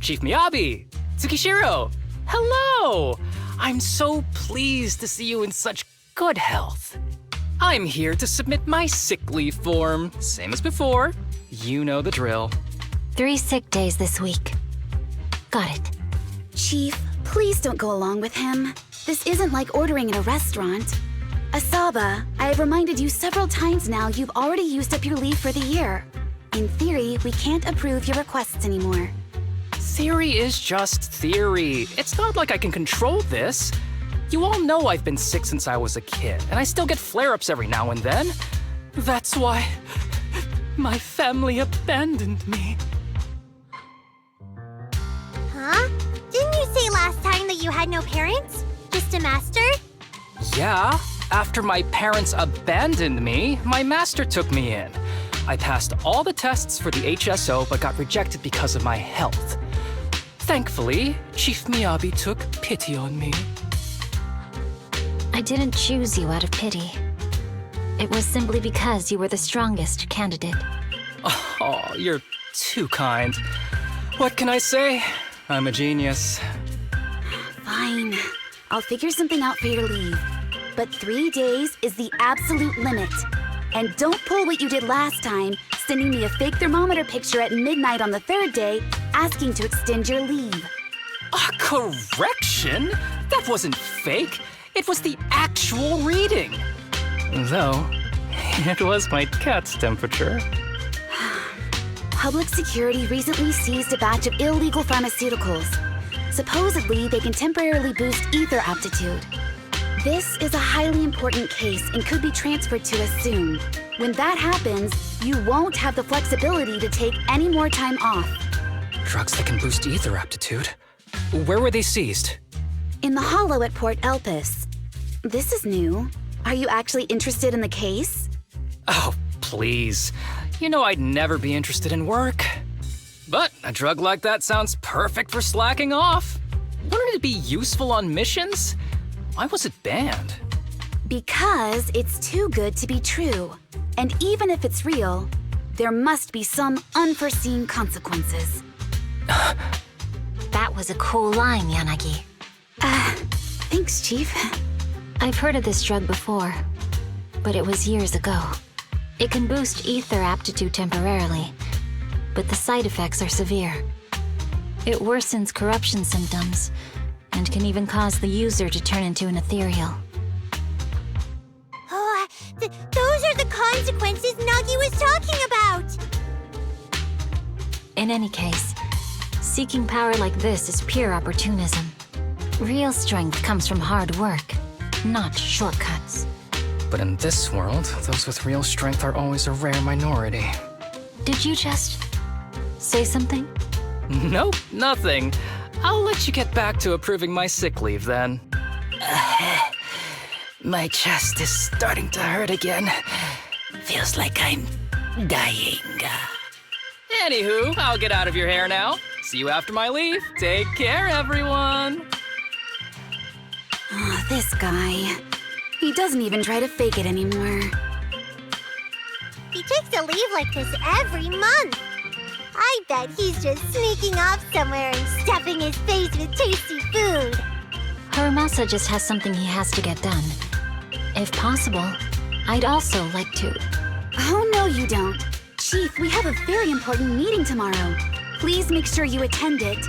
Chief Miyabi! Tsukishiro! Hello! I'm so pleased to see you in such good health. I'm here to submit my sick leave form, same as before. You know the drill. 3 sick days this week. Got it. Chief, please don't go along with him. This isn't like ordering at a restaurant. Asaba, I have reminded you several times now you've already used up your leave for the year. In theory, we can't approve your requests anymore. Theory is just theory. It's not like I can control this. You all know I've been sick since I was a kid, and I still get flare-ups every now and then. That's why my family abandoned me. Huh? Didn't you say last time that you had no parents? Just a master? Yeah, after my parents abandoned me, my master took me in. I passed all the tests for the HSO but got rejected because of my health. Thankfully, Chief Miyabi took pity on me. I didn't choose you out of pity. It was simply because you were the strongest candidate. Oh, you're too kind. What can I say? I'm a genius. Fine. I'll figure something out for your leave. But 3 days is the absolute limit. And don't pull what you did last time, sending me a fake thermometer picture at midnight on the 3rd day, asking to extend your leave. A correction? That wasn't fake. It was the actual reading. Though, it was my cat's temperature. Public security recently seized a batch of illegal pharmaceuticals. Supposedly, they can temporarily boost ether aptitude. This is a highly important case and could be transferred to us soon. When that happens, you won't have the flexibility to take any more time off. Drugs that can boost ether aptitude? Where were they seized? In the hollow at Port Elpis. This is new. Are you actually interested in the case? Oh, please. You know I'd never be interested in work. But a drug like that sounds perfect for slacking off. Wouldn't it be useful on missions? Why was it banned? Because it's too good to be true. And even if it's real, there must be some unforeseen consequences. That was a cool line, Yanagi. Thanks, Chief. I've heard of this drug before, but it was years ago. It can boost ether aptitude temporarily, but the side effects are severe. It worsens corruption symptoms and can even cause the user to turn into an ethereal. Oh, those are the consequences Nagi was talking about! In any case, seeking power like this is pure opportunism. Real strength comes from hard work, not shortcuts. But in this world, those with real strength are always a rare minority. Did you just say something? Nope, nothing. I'll let you get back to approving my sick leave then. My chest is starting to hurt again. Feels like I'm dying. Anywho, I'll get out of your hair now. See you after my leave. Take care, everyone. Oh, this guy. He doesn't even try to fake it anymore. He takes a leave like this every month. I bet he's just sneaking off somewhere and stuffing his face with tasty food. Harumasa just has something he has to get done. If possible, I'd also like to... Oh, no, you don't. Chief, we have a very important meeting tomorrow. Please make sure you attend it.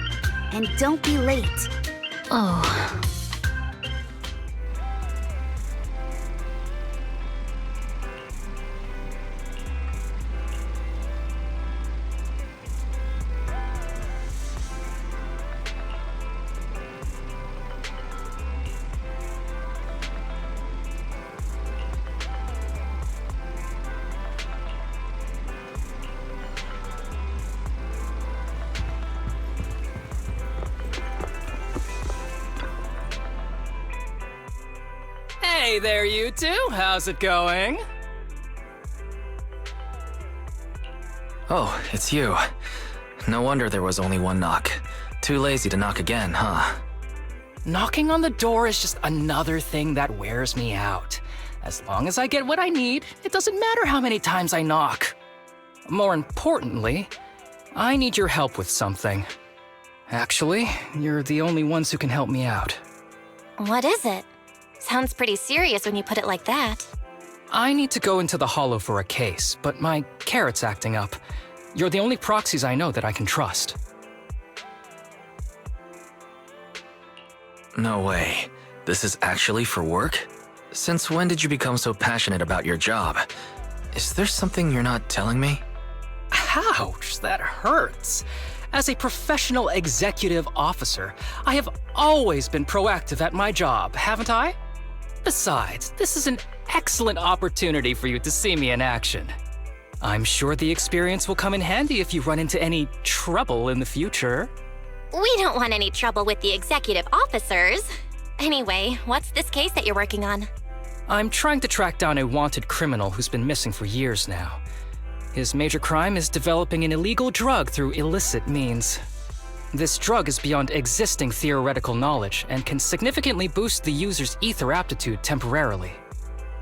And don't be late. Oh... Hey there, you two. How's it going? Oh, it's you. No wonder there was only one knock. Too lazy to knock again, huh? Knocking on the door is just another thing that wears me out. As long as I get what I need, it doesn't matter how many times I knock. More importantly, I need your help with something. Actually, you're the only ones who can help me out. What is it? Sounds pretty serious when you put it like that. I need to go into the Hollow for a case, but my carrot's acting up. You're the only proxies I know that I can trust. No way. This is actually for work? Since when did you become so passionate about your job? Is there something you're not telling me? Ouch, that hurts. As a professional executive officer, I have always been proactive at my job, haven't I? Besides, this is an excellent opportunity for you to see me in action. I'm sure the experience will come in handy if you run into any trouble in the future. We don't want any trouble with the executive officers. Anyway, what's this case that you're working on? I'm trying to track down a wanted criminal who's been missing for years now. His major crime is developing an illegal drug through illicit means. This drug is beyond existing theoretical knowledge and can significantly boost the user's ether aptitude temporarily.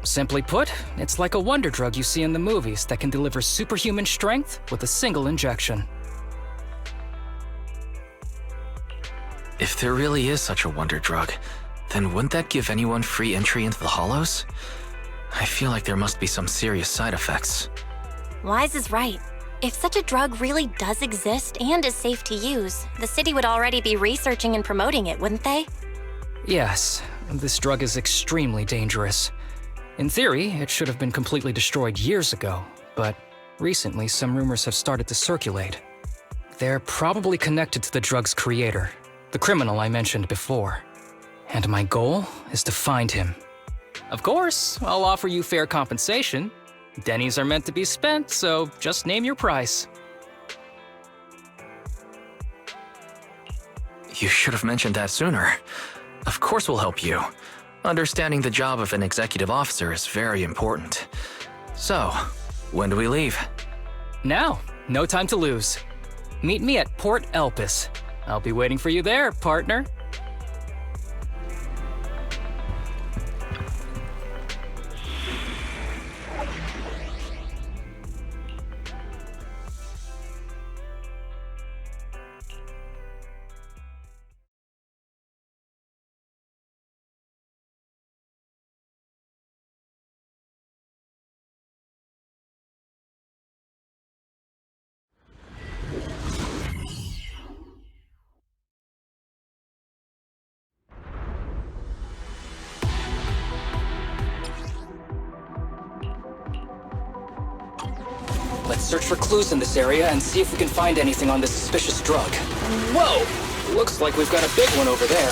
Simply put, it's like a wonder drug you see in the movies that can deliver superhuman strength with a single injection. If there really is such a wonder drug, then wouldn't that give anyone free entry into the Hollows? I feel like there must be some serious side effects. Wise is right. If such a drug really does exist and is safe to use, the city would already be researching and promoting it, wouldn't they? Yes, this drug is extremely dangerous. In theory, it should have been completely destroyed years ago, but recently some rumors have started to circulate. They're probably connected to the drug's creator, the criminal I mentioned before. And my goal is to find him. Of course, I'll offer you fair compensation. Dennies are meant to be spent, so just name your price. You should have mentioned that sooner. Of course we'll help you. Understanding the job of an executive officer is very important. So, when do we leave? Now, no time to lose. Meet me at Port Elpis. I'll be waiting for you there, partner. Let's search for clues in this area and see if we can find anything on this suspicious drug. Whoa! Looks like we've got a big one over there.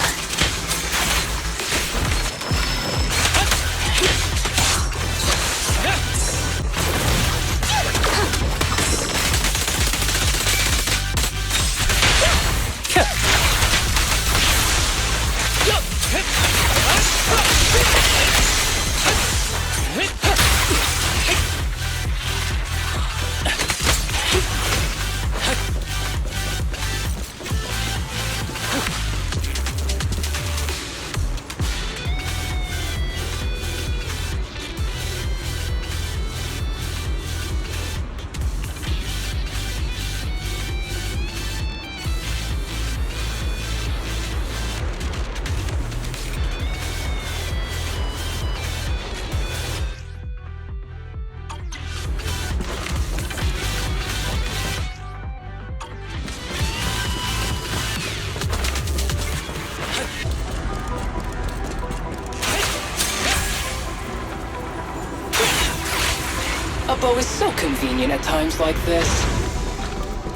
A bow is so convenient at times like this.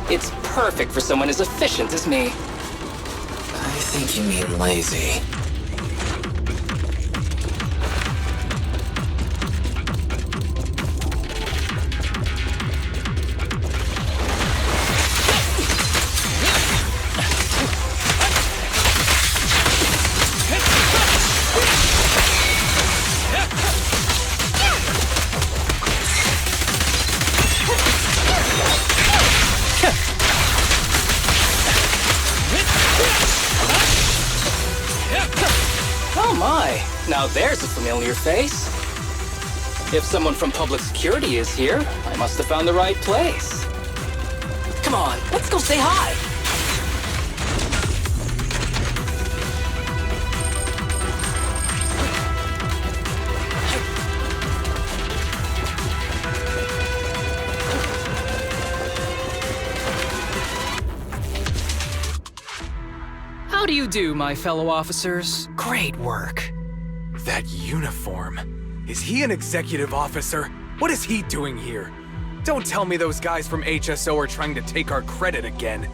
It's perfect for someone as efficient as me. I think you mean lazy. Oh my, now there's a familiar face. If someone from public security is here, I must have found the right place. Come on, let's go say hi. do you do, my fellow officers? Great work. That uniform. Is he an executive officer? What is he doing here? Don't tell me those guys from HSO are trying to take our credit again.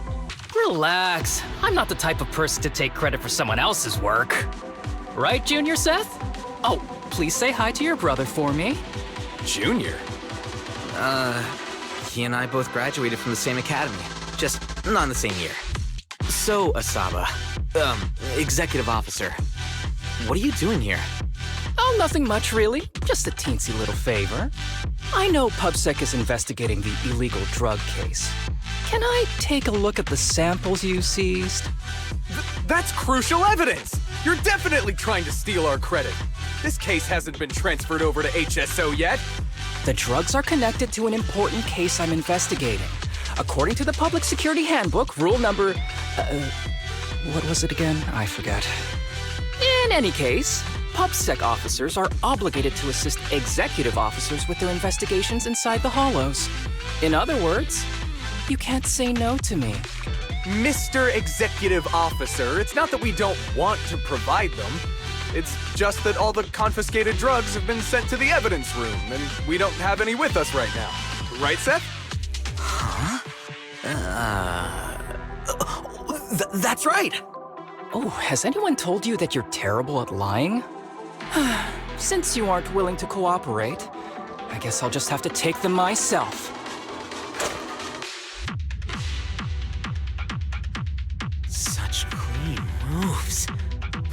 Relax. I'm not the type of person to take credit for someone else's work. Right, Junior Seth? Oh, please say hi to your brother for me. Junior? He and I both graduated from the same academy, just not in the same year. So, Asaba, executive officer, what are you doing here? Oh, nothing much, really. Just a teensy little favor. I know PubSec is investigating the illegal drug case. Can I take a look at the samples you seized? That's crucial evidence! You're definitely trying to steal our credit. This case hasn't been transferred over to HSO yet. The drugs are connected to an important case I'm investigating. According to the Public Security Handbook, rule number... what was it again? I forget. In any case, PubSec officers are obligated to assist executive officers with their investigations inside the Hollows. In other words, you can't say no to me. Mr. Executive Officer, it's not that we don't want to provide them. It's just that all the confiscated drugs have been sent to the evidence room, and we don't have any with us right now. Right, Seth? Huh? That's right! Oh, has anyone told you that you're terrible at lying? Since you aren't willing to cooperate, I guess I'll just have to take them myself. Such clean moves.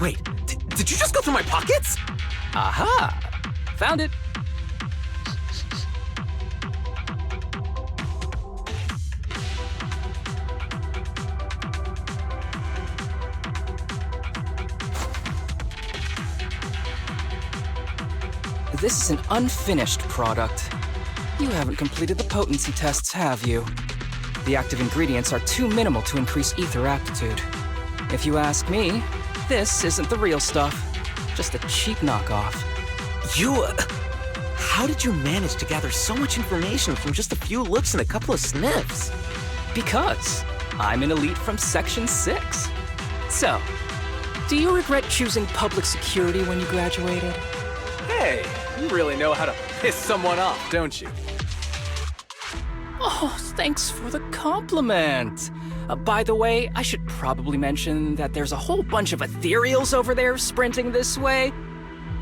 Wait, did you just go through my pockets? Aha! Found it. This is an unfinished product. You haven't completed the potency tests, have you? The active ingredients are too minimal to increase ether aptitude. If you ask me, this isn't the real stuff. Just a cheap knockoff. How did you manage to gather so much information from just a few looks and a couple of sniffs? Because I'm an elite from Section 6. So, do you regret choosing public security when you graduated? Hey, you really know how to piss someone off, don't you? Oh, thanks for the compliment. By the way, I should probably mention that there's a whole bunch of ethereals over there sprinting this way.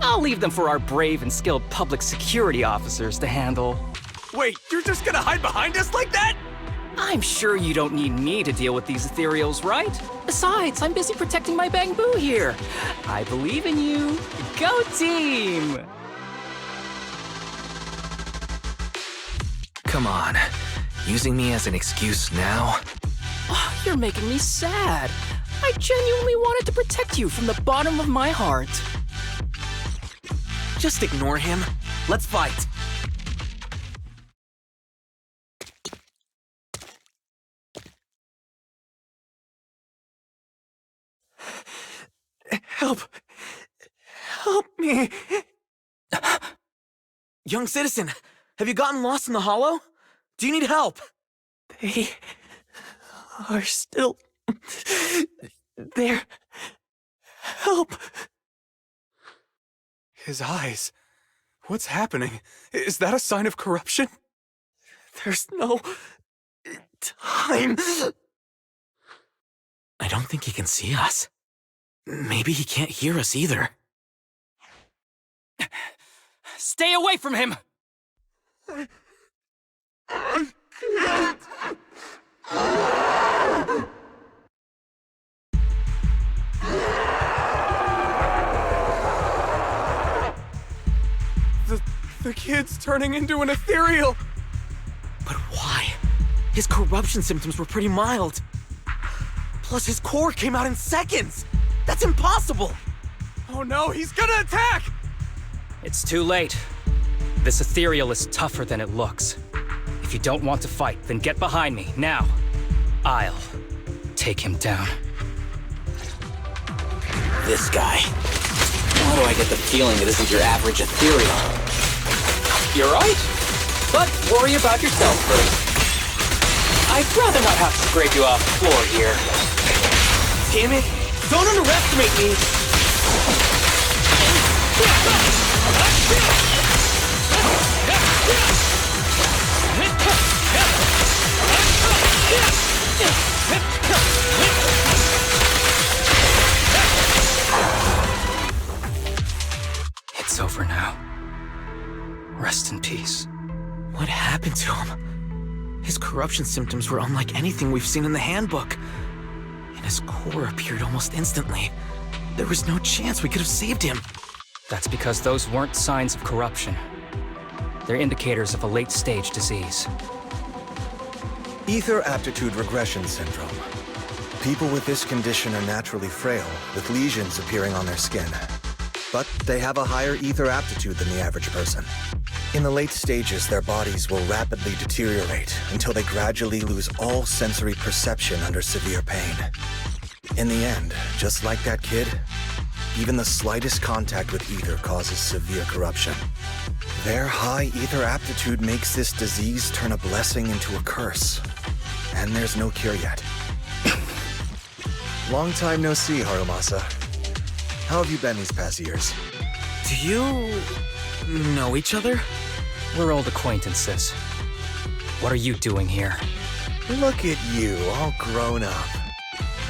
I'll leave them for our brave and skilled public security officers to handle. Wait, you're just gonna hide behind us like that? I'm sure you don't need me to deal with these ethereals, right? Besides, I'm busy protecting my bamboo here. I believe in you. Go team! Come on. Using me as an excuse now? Oh, you're making me sad. I genuinely wanted to protect you from the bottom of my heart. Just ignore him. Let's fight. Help me. Young citizen, have you gotten lost in the hollow? Do you need help? They are still there. Help. His eyes. What's happening? Is that a sign of corruption? There's no time. I don't think he can see us. Maybe he can't hear us either. Stay away from him! The kid's turning into an ethereal! But why? His corruption symptoms were pretty mild. Plus his core came out in seconds! That's impossible! Oh no, he's gonna attack! It's too late. This ethereal is tougher than it looks. If you don't want to fight, then get behind me, now. I'll take him down. This guy. Why do I get the feeling it isn't your average ethereal? You're right. But worry about yourself first. I'd rather not have to scrape you off the floor here. Damn it! Don't underestimate me! It's over now. Rest in peace. What happened to him? His corruption symptoms were unlike anything we've seen in the handbook. And his core appeared almost instantly. There was no chance we could have saved him. That's because those weren't signs of corruption. They're indicators of a late-stage disease. Ether aptitude regression syndrome. People with this condition are naturally frail, with lesions appearing on their skin. But they have a higher ether aptitude than the average person. In the late stages, their bodies will rapidly deteriorate until they gradually lose all sensory perception under severe pain. In the end, just like that kid, even the slightest contact with ether causes severe corruption. Their high ether aptitude makes this disease turn a blessing into a curse. And there's no cure yet. Long time no see, Harumasa. How have you been these past years? Do you know each other? We're old acquaintances. What are you doing here? Look at you, all grown up.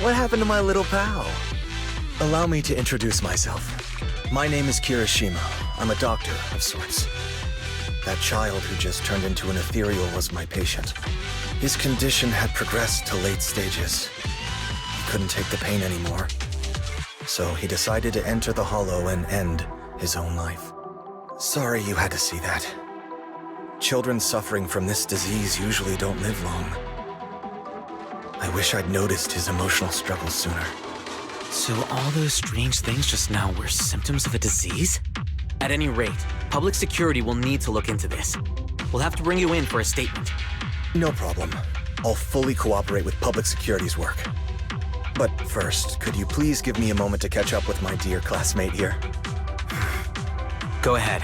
What happened to my little pal? Allow me to introduce myself. My name is Kirishima. I'm a doctor of sorts. That child who just turned into an ethereal was my patient. His condition had progressed to late stages. He couldn't take the pain anymore. So he decided to enter the Hollow and end his own life. Sorry you had to see that. Children suffering from this disease usually don't live long. I wish I'd noticed his emotional struggles sooner. So all those strange things just now were symptoms of a disease? At any rate, public security will need to look into this. We'll have to bring you in for a statement. No problem. I'll fully cooperate with public security's work. But first, could you please give me a moment to catch up with my dear classmate here? Go ahead.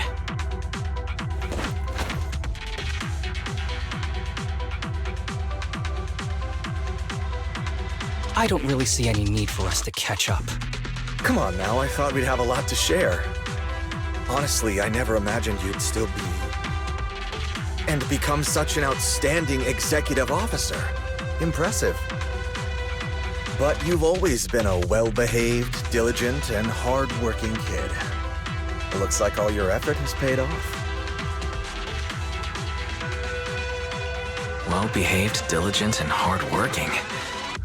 I don't really see any need for us to catch up. Come on now, I thought we'd have a lot to share. Honestly, I never imagined you'd still be... and become such an outstanding executive officer. Impressive. But you've always been a well-behaved, diligent, and hard-working kid. It looks like all your effort has paid off. Well-behaved, diligent, and hardworking.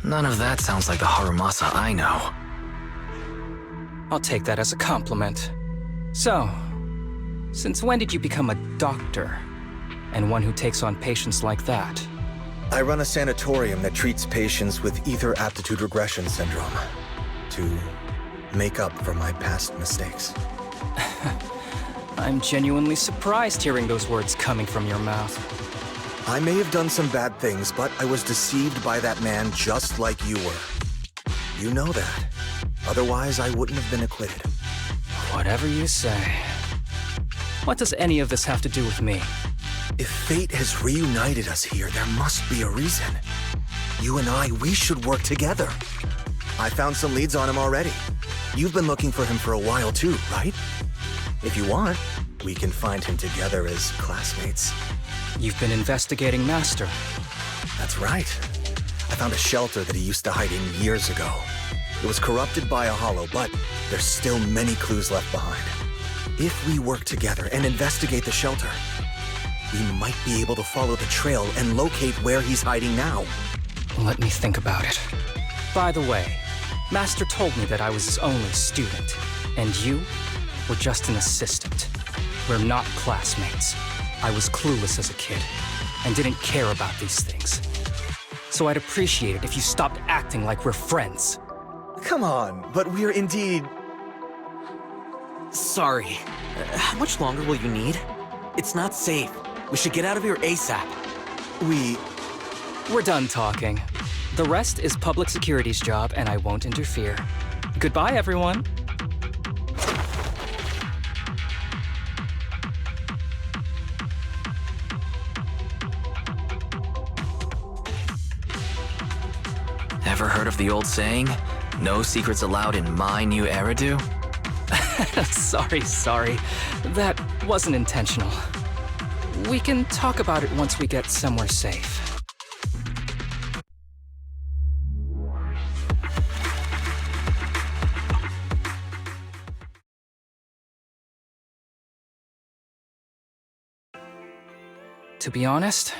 None of that sounds like the Harumasa I know. I'll take that as a compliment. So, since when did you become a doctor? And one who takes on patients like that? I run a sanatorium that treats patients with ether aptitude regression syndrome to make up for my past mistakes. I'm genuinely surprised hearing those words coming from your mouth. I may have done some bad things, but I was deceived by that man just like you were. You know that. Otherwise, I wouldn't have been acquitted. Whatever you say. What does any of this have to do with me? If fate has reunited us here, there must be a reason. You and I, we should work together. I found some leads on him already. You've been looking for him for a while too, right? If you want, we can find him together as classmates. You've been investigating Master. That's right. I found a shelter that he used to hide in years ago. It was corrupted by a hollow, but there's still many clues left behind. If we work together and investigate the shelter, we might be able to follow the trail and locate where he's hiding now. Let me think about it. By the way, Master told me that I was his only student, and you were just an assistant. We're not classmates. I was clueless as a kid, and didn't care about these things. So I'd appreciate it if you stopped acting like we're friends. Come on, but we're indeed... Sorry. How much longer will you need? It's not safe. We should get out of here ASAP. We're done talking. The rest is public security's job, and I won't interfere. Goodbye, everyone. Ever heard of the old saying? No secrets allowed in my new era, do? Sorry. That wasn't intentional. We can talk about it once we get somewhere safe. To be honest,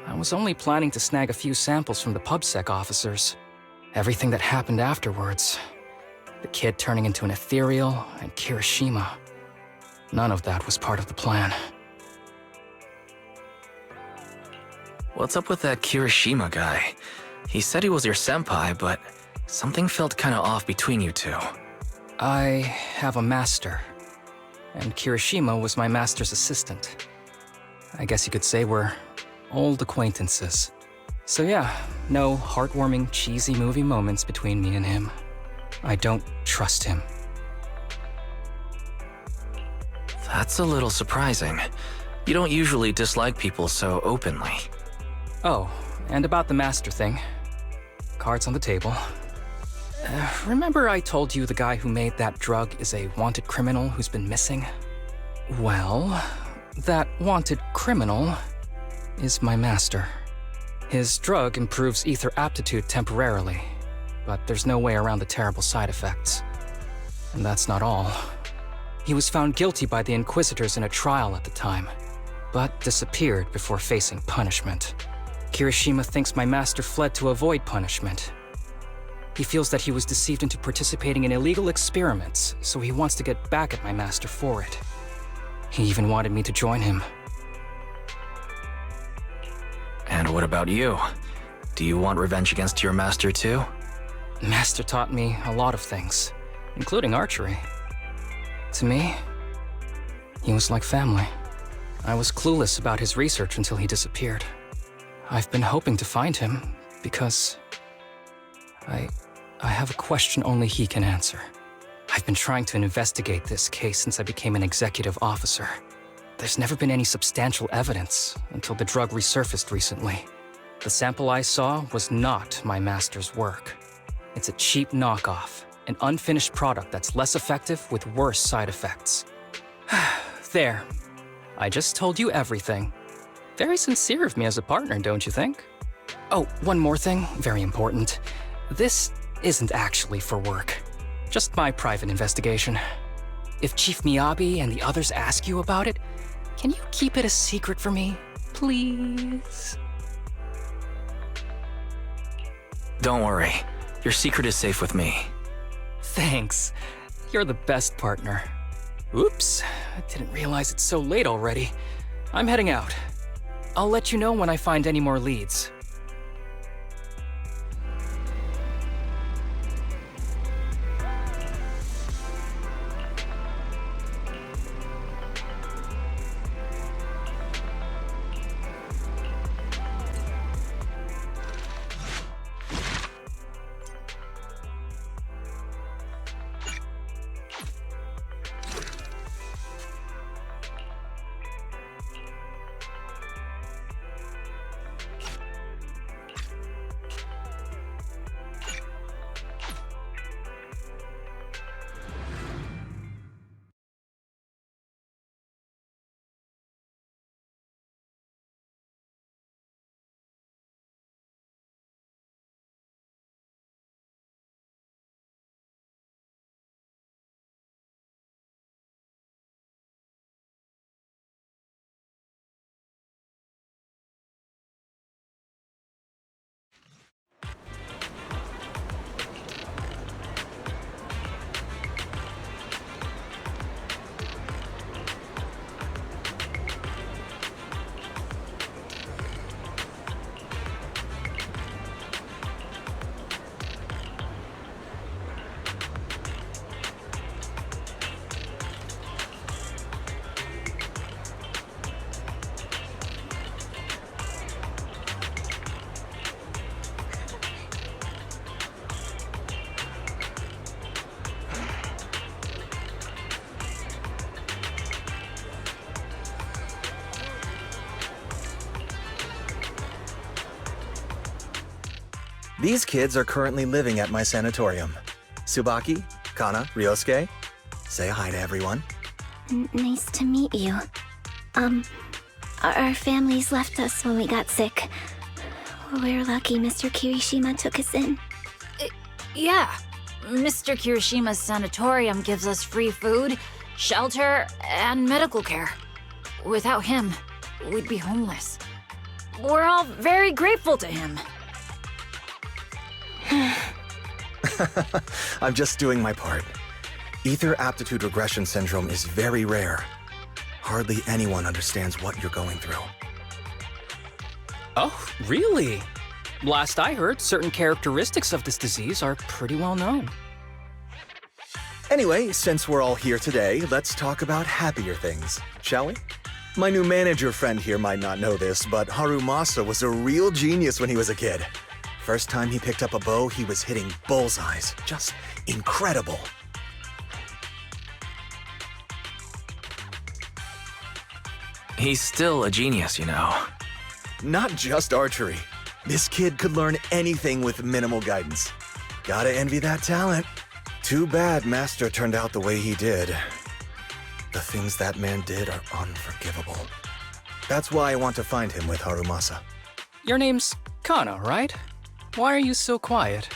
I was only planning to snag a few samples from the PubSec officers. Everything that happened afterwards. The kid turning into an ethereal and Kirishima. None of that was part of the plan. What's up with that Kirishima guy? He said he was your senpai, but something felt kinda off between you two. I have a master, and Kirishima was my master's assistant. I guess you could say we're old acquaintances. So yeah, no heartwarming, cheesy movie moments between me and him. I don't trust him. That's a little surprising. You don't usually dislike people so openly. Oh, and about the master thing. Cards on the table. Remember I told you the guy who made that drug is a wanted criminal who's been missing? Well, that wanted criminal is my master. His drug improves ether aptitude temporarily, but there's no way around the terrible side effects. And that's not all. He was found guilty by the Inquisitors in a trial at the time, but disappeared before facing punishment. Kirishima thinks my master fled to avoid punishment. He feels that he was deceived into participating in illegal experiments, so he wants to get back at my master for it. He even wanted me to join him. And what about you? Do you want revenge against your master too? Master taught me a lot of things, including archery. To me, he was like family. I was clueless about his research until he disappeared. I've been hoping to find him because I have a question only he can answer. I've been trying to investigate this case since I became an executive officer. There's never been any substantial evidence until the drug resurfaced recently. The sample I saw was not my master's work. It's a cheap knockoff, an unfinished product that's less effective with worse side effects. There. I just told you everything. Very sincere of me as a partner, don't you think? Oh, one more thing, very important. This isn't actually for work. Just my private investigation. If Chief Miyabi and the others ask you about it, can you keep it a secret for me, please? Don't worry. Your secret is safe with me. Thanks. You're the best partner. Oops, I didn't realize it's so late already. I'm heading out. I'll let you know when I find any more leads. These kids are currently living at my sanatorium. Tsubaki, Kana, Ryosuke. Say hi to everyone. Nice to meet you. Our families left us when we got sick. We're lucky Mr. Kirishima took us in. Yeah. Mr. Kirishima's sanatorium gives us free food, shelter, and medical care. Without him, we'd be homeless. We're all very grateful to him. I'm just doing my part. Ether aptitude regression syndrome is very rare. Hardly anyone understands what you're going through. Oh, really? Last I heard, certain characteristics of this disease are pretty well known. Anyway, since we're all here today, let's talk about happier things, shall we? My new manager friend here might not know this, but Harumasa was a real genius when he was a kid. First time he picked up a bow, he was hitting bullseyes. Just incredible. He's still a genius, you know. Not just archery. This kid could learn anything with minimal guidance. Gotta envy that talent. Too bad Master turned out the way he did. The things that man did are unforgivable. That's why I want to find him with Harumasa. Your name's Kana, right? Why are you so quiet?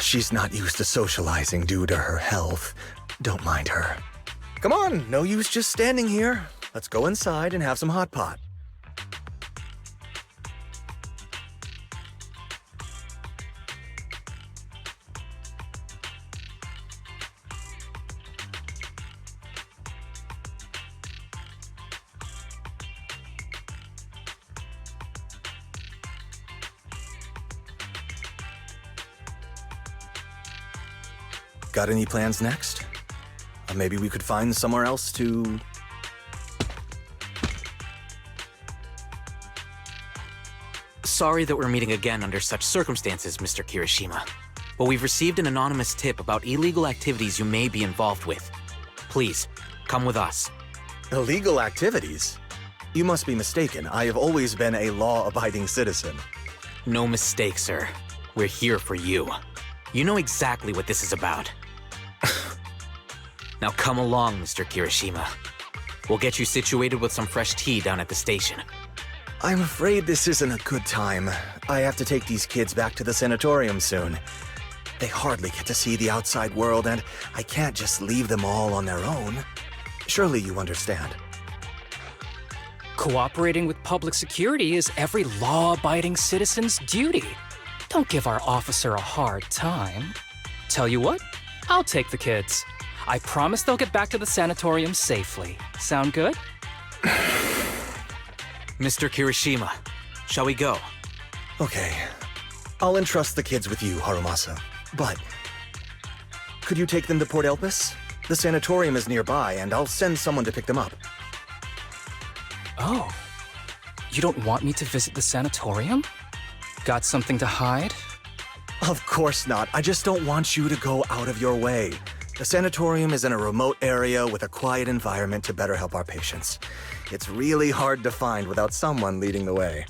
She's not used to socializing due to her health. Don't mind her. Come on, no use just standing here. Let's go inside and have some hot pot. Got any plans next? Maybe we could find somewhere else to... Sorry that we're meeting again under such circumstances, Mr. Kirishima. But we've received an anonymous tip about illegal activities you may be involved with. Please, come with us. Illegal activities? You must be mistaken. I have always been a law-abiding citizen. No mistake, sir. We're here for you. You know exactly what this is about. Now come along, Mr. Kirishima. We'll get you situated with some fresh tea down at the station. I'm afraid this isn't a good time. I have to take these kids back to the sanatorium soon. They hardly get to see the outside world, and I can't just leave them all on their own. Surely you understand. Cooperating with public security is every law-abiding citizen's duty. Don't give our officer a hard time. Tell you what, I'll take the kids. I promise they'll get back to the sanatorium safely. Sound good? Mr. Kirishima, shall we go? Okay. I'll entrust the kids with you, Harumasa. But... could you take them to Port Elpis? The sanatorium is nearby, and I'll send someone to pick them up. Oh. You don't want me to visit the sanatorium? Got something to hide? Of course not. I just don't want you to go out of your way. The sanatorium is in a remote area with a quiet environment to better help our patients. It's really hard to find without someone leading the way.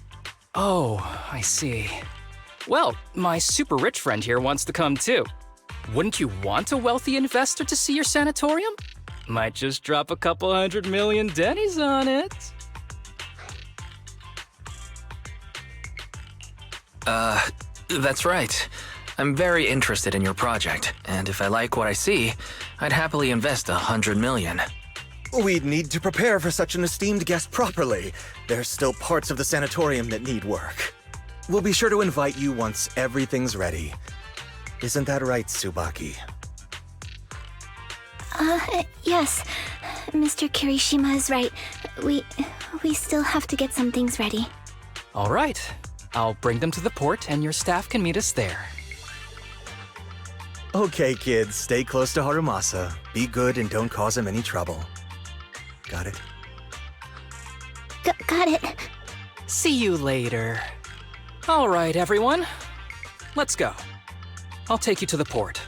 Oh, I see. Well, my super rich friend here wants to come too. Wouldn't you want a wealthy investor to see your sanatorium? Might just drop a couple 100 million dennies on it. That's right. I'm very interested in your project, and if I like what I see, I'd happily invest 100 million. We'd need to prepare for such an esteemed guest properly. There's still parts of the sanatorium that need work. We'll be sure to invite you once everything's ready. Isn't that right, Tsubaki? Yes. Mr. Kirishima is right. We still have to get some things ready. All right. I'll bring them to the port, and your staff can meet us there. Okay, kids, stay close to Harumasa. Be good and don't cause him any trouble. Got it? Got it. See you later. All right, everyone. Let's go. I'll take you to the port.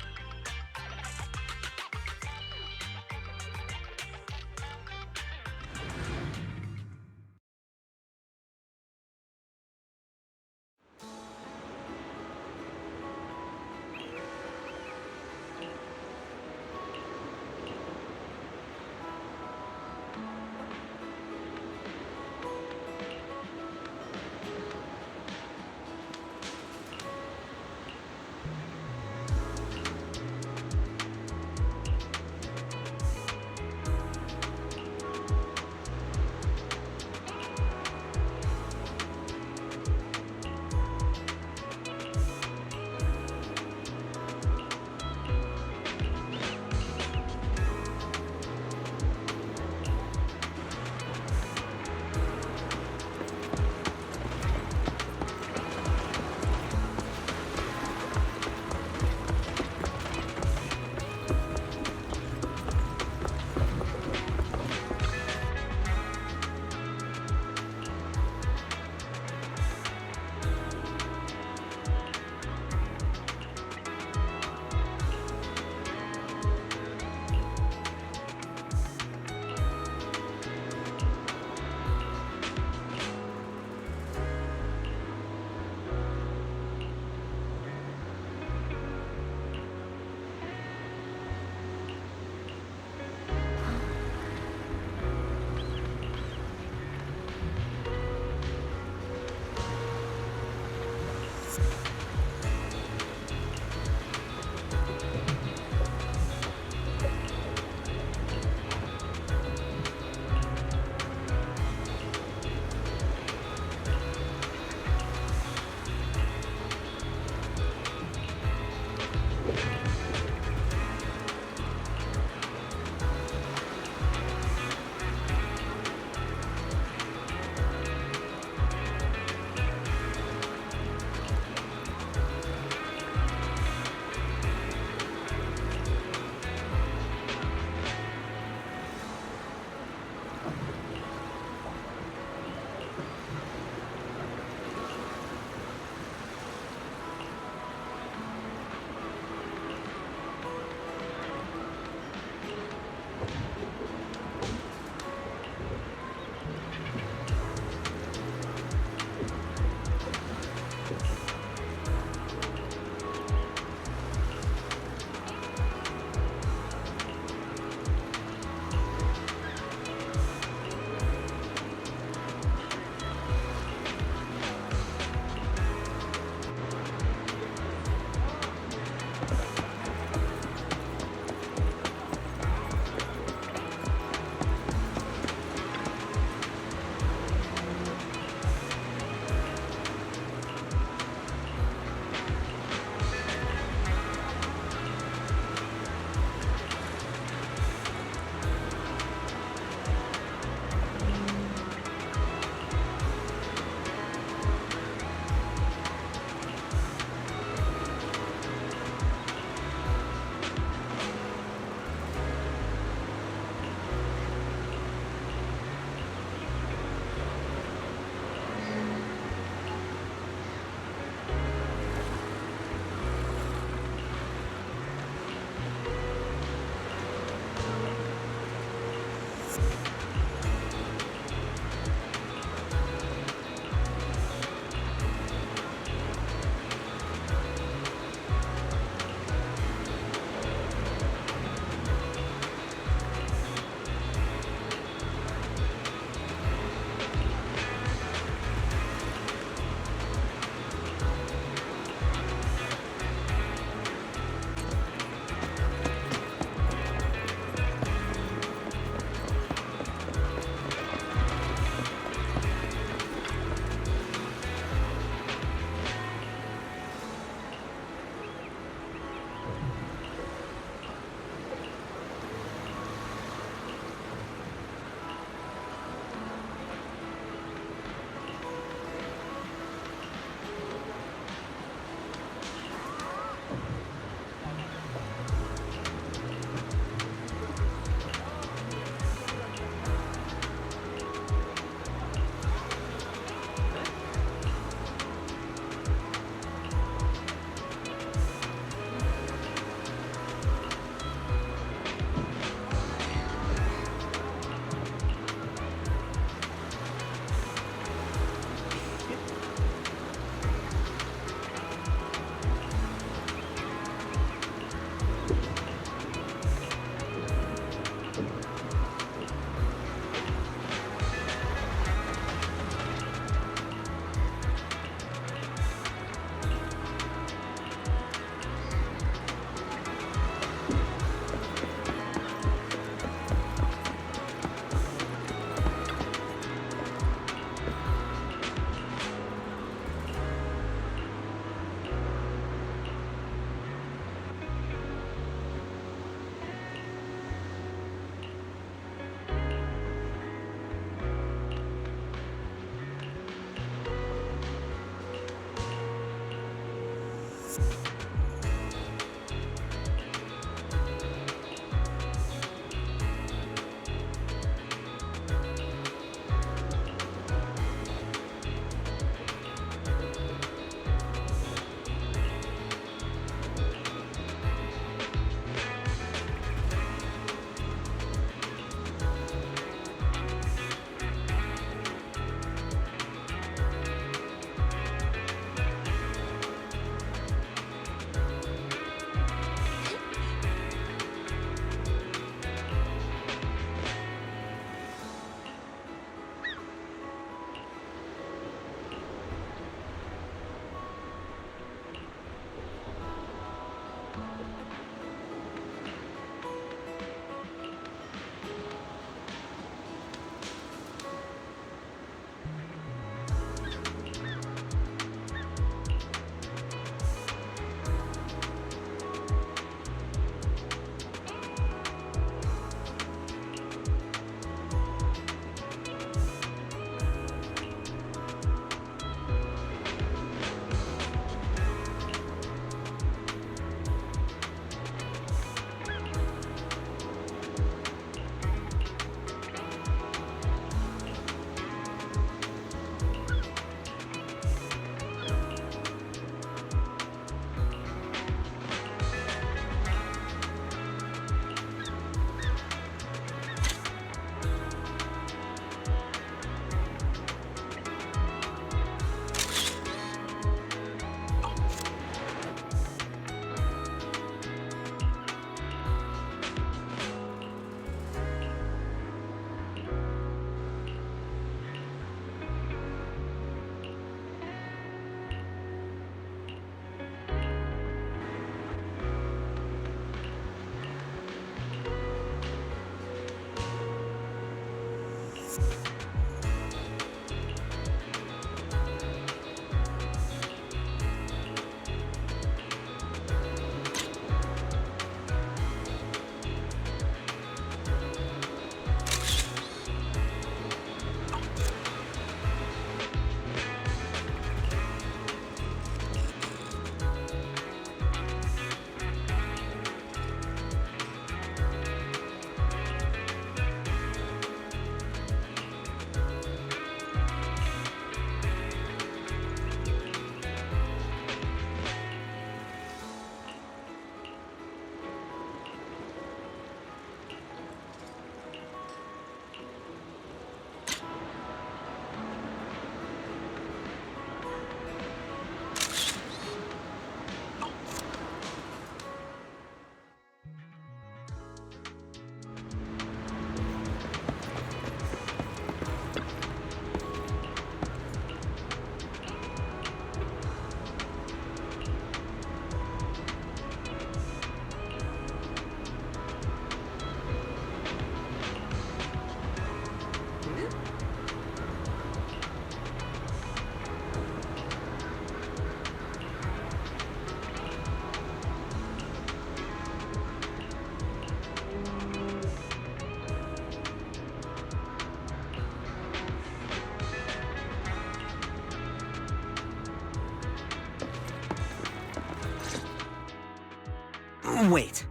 Wait,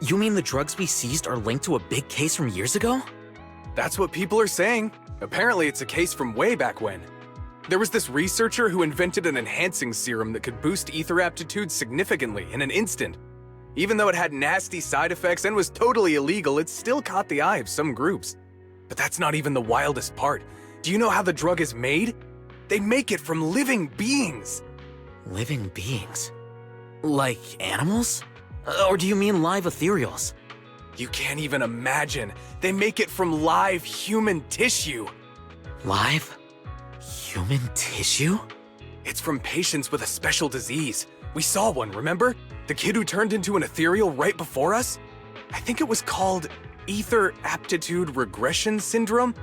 you mean the drugs we seized are linked to a big case from years ago? That's what people are saying. Apparently it's a case from way back when. There was this researcher who invented an enhancing serum that could boost ether aptitude significantly in an instant. Even though it had nasty side effects and was totally illegal, it still caught the eye of some groups. But that's not even the wildest part. Do you know how the drug is made? They make it from living beings. Living beings? Like animals? Or do you mean live ethereals? You can't even imagine. They make it from live human tissue. Live? Human tissue? It's from patients with a special disease. We saw one, remember? The kid who turned into an ethereal right before us? I think it was called Ether Aptitude Regression Syndrome.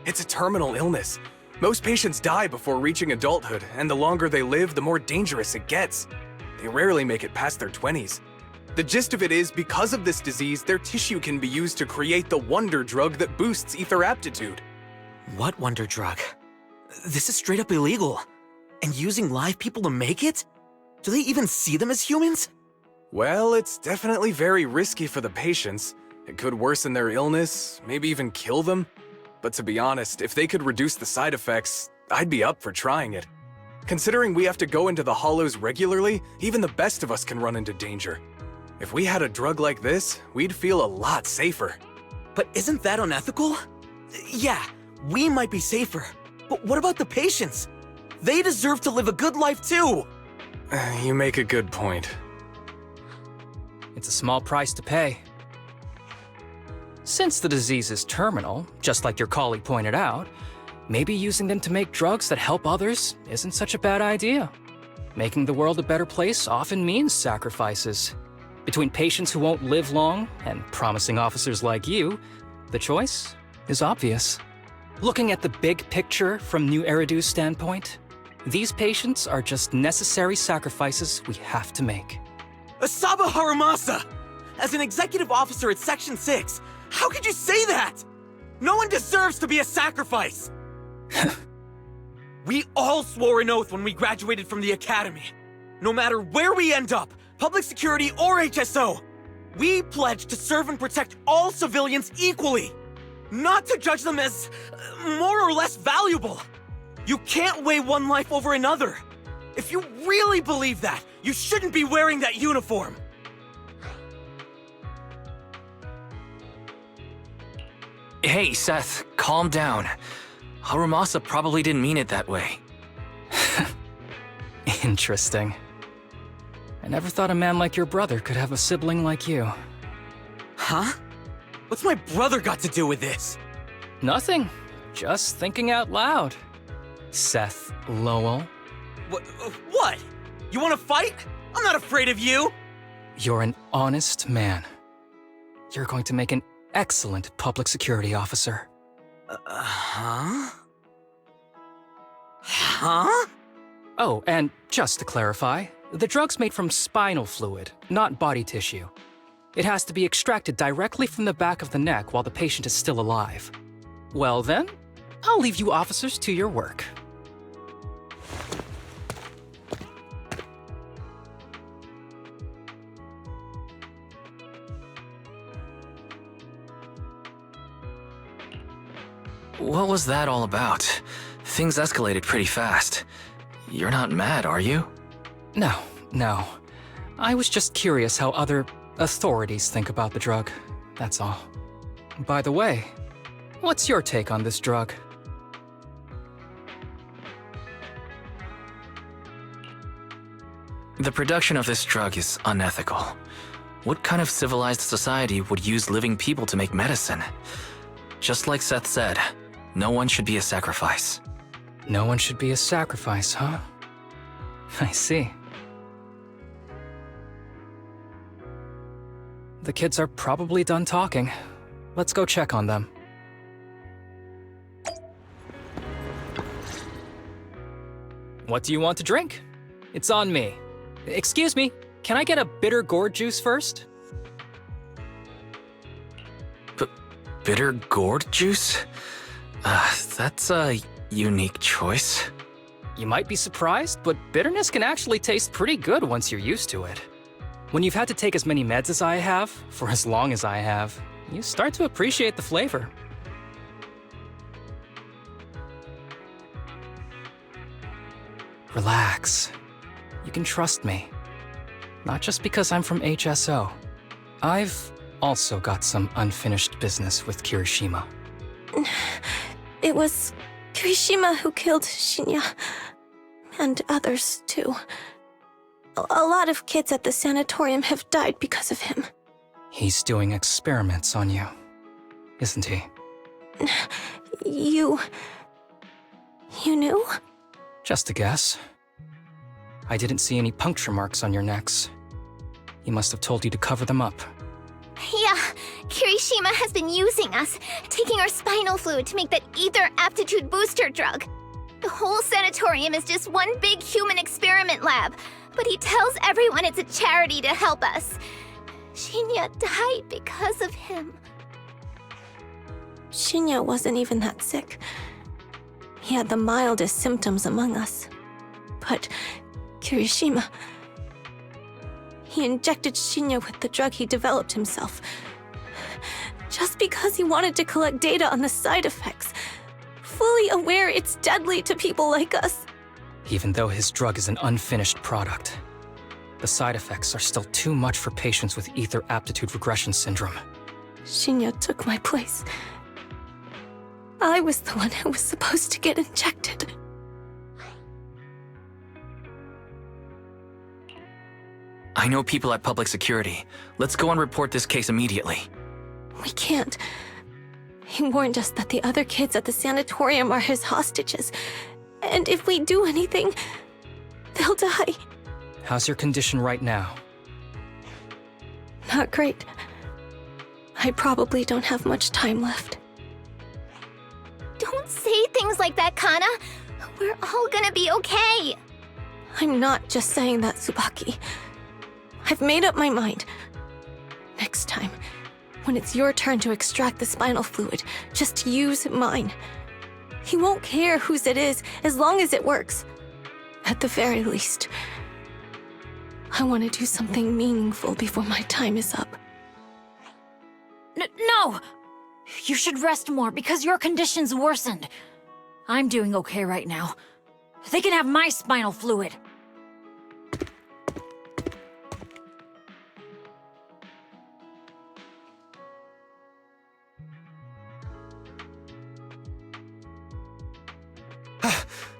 It's a terminal illness. Most patients die before reaching adulthood, and the longer they live, the more dangerous it gets. They rarely make it past their 20s. The gist of it is, because of this disease, their tissue can be used to create the wonder drug that boosts ether aptitude. What wonder drug? This is straight up illegal. And using live people to make it? Do they even see them as humans? Well, it's definitely very risky for the patients. It could worsen their illness, maybe even kill them. But to be honest, if they could reduce the side effects, I'd be up for trying it. Considering we have to go into the hollows regularly, even the best of us can run into danger. If we had a drug like this, we'd feel a lot safer. But isn't that unethical? Yeah, we might be safer. But what about the patients? They deserve to live a good life too! You make a good point. It's a small price to pay. Since the disease is terminal, just like your colleague pointed out, maybe using them to make drugs that help others isn't such a bad idea. Making the world a better place often means sacrifices. Between patients who won't live long and promising officers like you, the choice is obvious. Looking at the big picture from New Eridu's standpoint, these patients are just necessary sacrifices we have to make. Asaba Harumasa! As an executive officer at Section 6, how could you say that? No one deserves to be a sacrifice! We all swore an oath when we graduated from the academy. No matter where we end up, public security or HSO, we pledged to serve and protect all civilians equally, not to judge them as more or less valuable. You can't weigh one life over another. If you really believe that, you shouldn't be wearing that uniform. Hey, Seth, calm down. Harumasa probably didn't mean it that way. Interesting. I never thought a man like your brother could have a sibling like you. Huh? What's my brother got to do with this? Nothing. Just thinking out loud. Seth Lowell. What? You want to fight? I'm not afraid of you! You're an honest man. You're going to make an excellent public security officer. Huh? Huh? Oh, and just to clarify, the drug's made from spinal fluid, not body tissue. It has to be extracted directly from the back of the neck while the patient is still alive. Well then, I'll leave you officers to your work. What was that all about? Things escalated pretty fast. You're not mad, are you? No. I was just curious how other authorities think about the drug, that's all. By the way, what's your take on this drug? The production of this drug is unethical. What kind of civilized society would use living people to make medicine? Just like Seth said, no one should be a sacrifice. No one should be a sacrifice, huh? I see. The kids are probably done talking. Let's go check on them. What do you want to drink? It's on me. Excuse me, can I get a bitter gourd juice first? Bitter gourd juice? That's a unique choice. You might be surprised, but bitterness can actually taste pretty good once you're used to it. When you've had to take as many meds as I have, for as long as I have, you start to appreciate the flavor. Relax. You can trust me. Not just because I'm from HSO. I've also got some unfinished business with Kirishima. It was Kirishima who killed Shinya. And others, too. A lot of kids at the sanatorium have died because of him. He's doing experiments on you, isn't he? You knew? Just a guess. I didn't see any puncture marks on your necks. He must have told you to cover them up. Yeah, Kirishima has been using us, taking our spinal fluid to make that ether aptitude booster drug. The whole sanatorium is just one big human experiment lab, but he tells everyone it's a charity to help us. Shinya died because of him. Shinya wasn't even that sick. He had the mildest symptoms among us. But Kirishima... He injected Shinya with the drug he developed himself. Just because he wanted to collect data on the side effects. Fully aware it's deadly to people like us. Even though his drug is an unfinished product, the side effects are still too much for patients with ether aptitude regression syndrome. Shinya took my place. I was the one who was supposed to get injected. I know people at public security. Let's go and report this case immediately. We can't. He warned us that the other kids at the sanatorium are his hostages. And if we do anything, they'll die. How's your condition right now? Not great. I probably don't have much time left. Don't say things like that, Kana. We're all gonna be okay. I'm not just saying that, Tsubaki. I've made up my mind. Next time, when it's your turn to extract the spinal fluid, just use mine. He won't care whose it is, as long as it works. At the very least, I want to do something meaningful before my time is up. No! You should rest more because your condition's worsened. I'm doing okay right now. They can have my spinal fluid.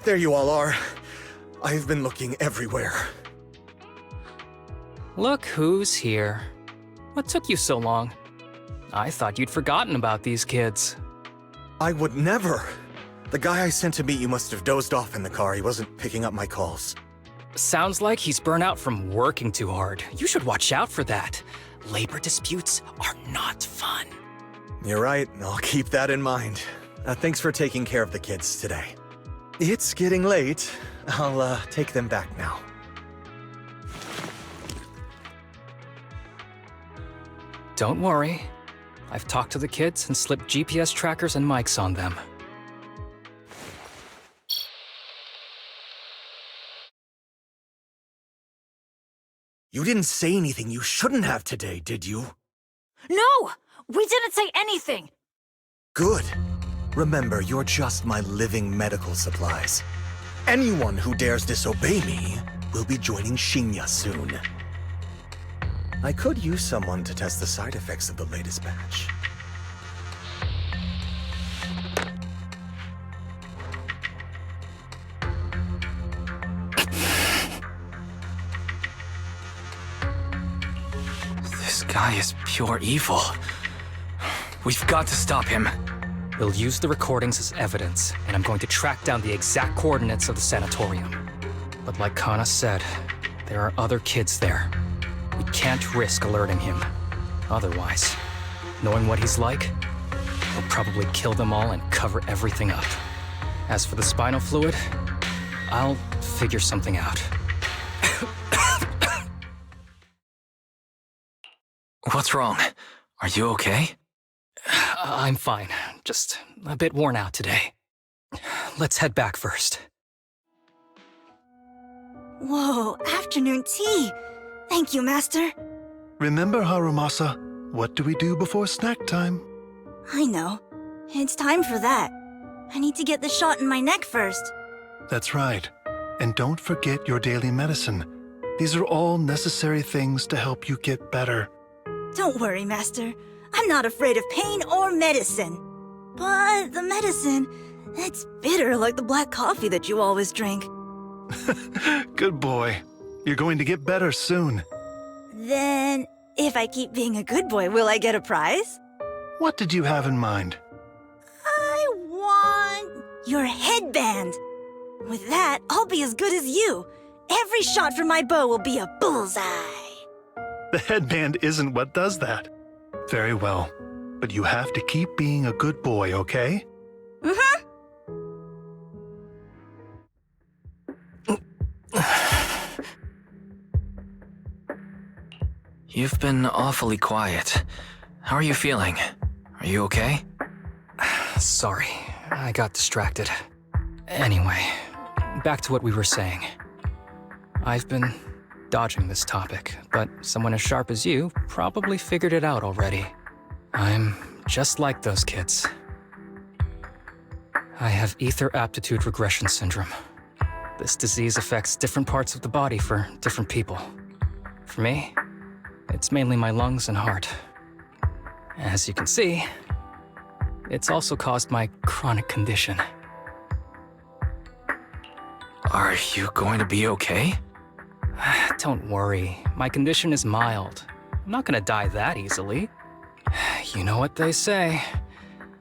There you all are. I've been looking everywhere. Look who's here. What took you so long? I thought you'd forgotten about these kids. I would never. The guy I sent to meet you must have dozed off in the car. He wasn't picking up my calls. Sounds like he's burnt out from working too hard. You should watch out for that. Labor disputes are not fun. You're right. I'll keep that in mind. Thanks for taking care of the kids today. It's getting late. I'll take them back now. Don't worry. I've talked to the kids and slipped GPS trackers and mics on them. You didn't say anything you shouldn't have today, did you? No! We didn't say anything! Good. Remember, you're just my living medical supplies. Anyone who dares disobey me will be joining Shinya soon. I could use someone to test the side effects of the latest batch. This guy is pure evil. We've got to stop him. We'll use the recordings as evidence, and I'm going to track down the exact coordinates of the sanatorium. But like Kana said, there are other kids there. We can't risk alerting him. Otherwise, knowing what he's like, he'll probably kill them all and cover everything up. As for the spinal fluid, I'll figure something out. What's wrong? Are you okay? I'm fine. Just a bit worn out today. Let's head back first. Whoa, afternoon tea! Thank you, Master. Remember, Harumasa, what do we do before snack time? I know. It's time for that. I need to get the shot in my neck first. That's right. And don't forget your daily medicine. These are all necessary things to help you get better. Don't worry, Master. I'm not afraid of pain or medicine. But the medicine, it's bitter like the black coffee that you always drink. Good boy. You're going to get better soon. Then, if I keep being a good boy, will I get a prize? What did you have in mind? I want your headband. With that, I'll be as good as you. Every shot from my bow will be a bullseye. The headband isn't what does that. Very well. But you have to keep being a good boy, okay? Mm-hmm. You've been awfully quiet. How are you feeling? Are you okay? Sorry, I got distracted. Anyway, back to what we were saying. I've been dodging this topic, but someone as sharp as you probably figured it out already. I'm just like those kids. I have ether aptitude regression syndrome. This disease affects different parts of the body for different people. For me, it's mainly my lungs and heart. As you can see, it's also caused my chronic condition. Are you going to be okay? Don't worry, my condition is mild. I'm not gonna die that easily. You know what they say,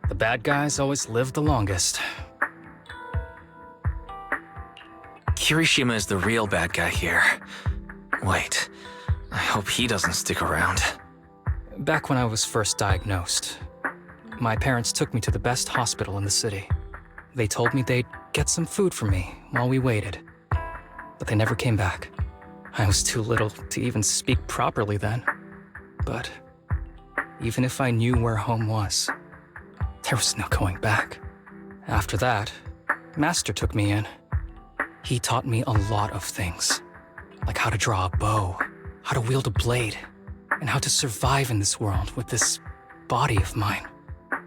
the bad guys always live the longest. Kirishima is the real bad guy here. Wait, I hope he doesn't stick around. Back when I was first diagnosed, my parents took me to the best hospital in the city. They told me they'd get some food for me while we waited, but they never came back. I was too little to even speak properly then. But even if I knew where home was, there was no going back. After that, Master took me in. He taught me a lot of things, like how to draw a bow, how to wield a blade, and how to survive in this world with this body of mine.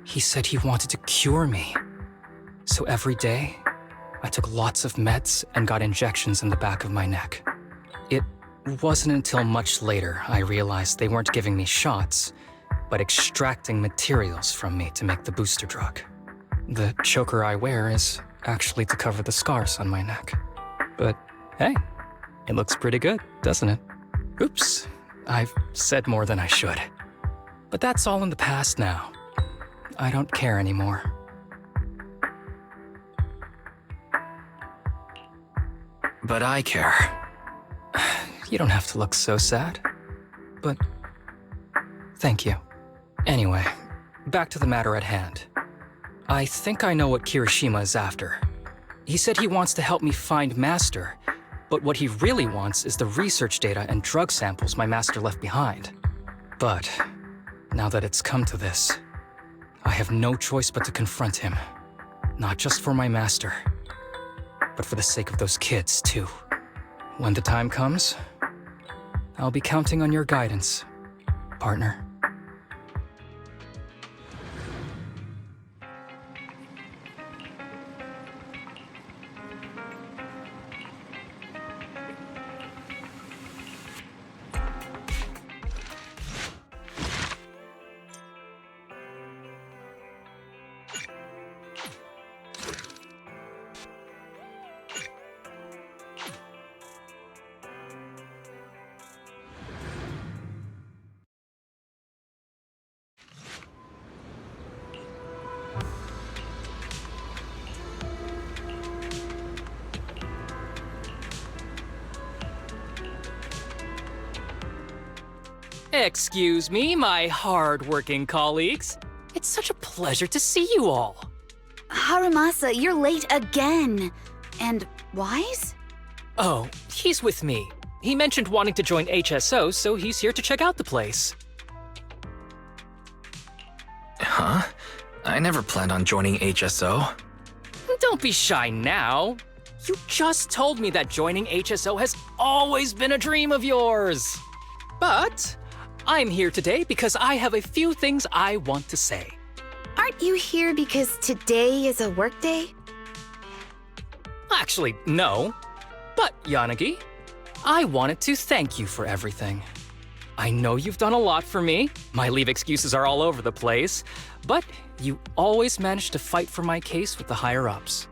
He said he wanted to cure me. So every day, I took lots of meds and got injections in the back of my neck. It wasn't until much later I realized they weren't giving me shots, but extracting materials from me to make the booster drug. The choker I wear is actually to cover the scars on my neck. But hey, it looks pretty good, doesn't it? Oops, I've said more than I should. But that's all in the past now. I don't care anymore. But I care. You don't have to look so sad. But thank you. Anyway, back to the matter at hand. I think I know what Kirishima is after. He said he wants to help me find Master, but what he really wants is the research data and drug samples my master left behind. But now that it's come to this, I have no choice but to confront him. Not just for my master, but for the sake of those kids, too. When the time comes, I'll be counting on your guidance, partner. Excuse me, my hard-working colleagues. It's such a pleasure to see you all. Harumasa, you're late again. And Wise? Oh, he's with me. He mentioned wanting to join HSO, so he's here to check out the place. Huh? I never planned on joining HSO. Don't be shy now. You just told me that joining HSO has always been a dream of yours. But I'm here today because I have a few things I want to say. Aren't you here because today is a work day? Actually, no. But, Yanagi, I wanted to thank you for everything. I know you've done a lot for me. My leave excuses are all over the place. But you always managed to fight for my case with the higher-ups.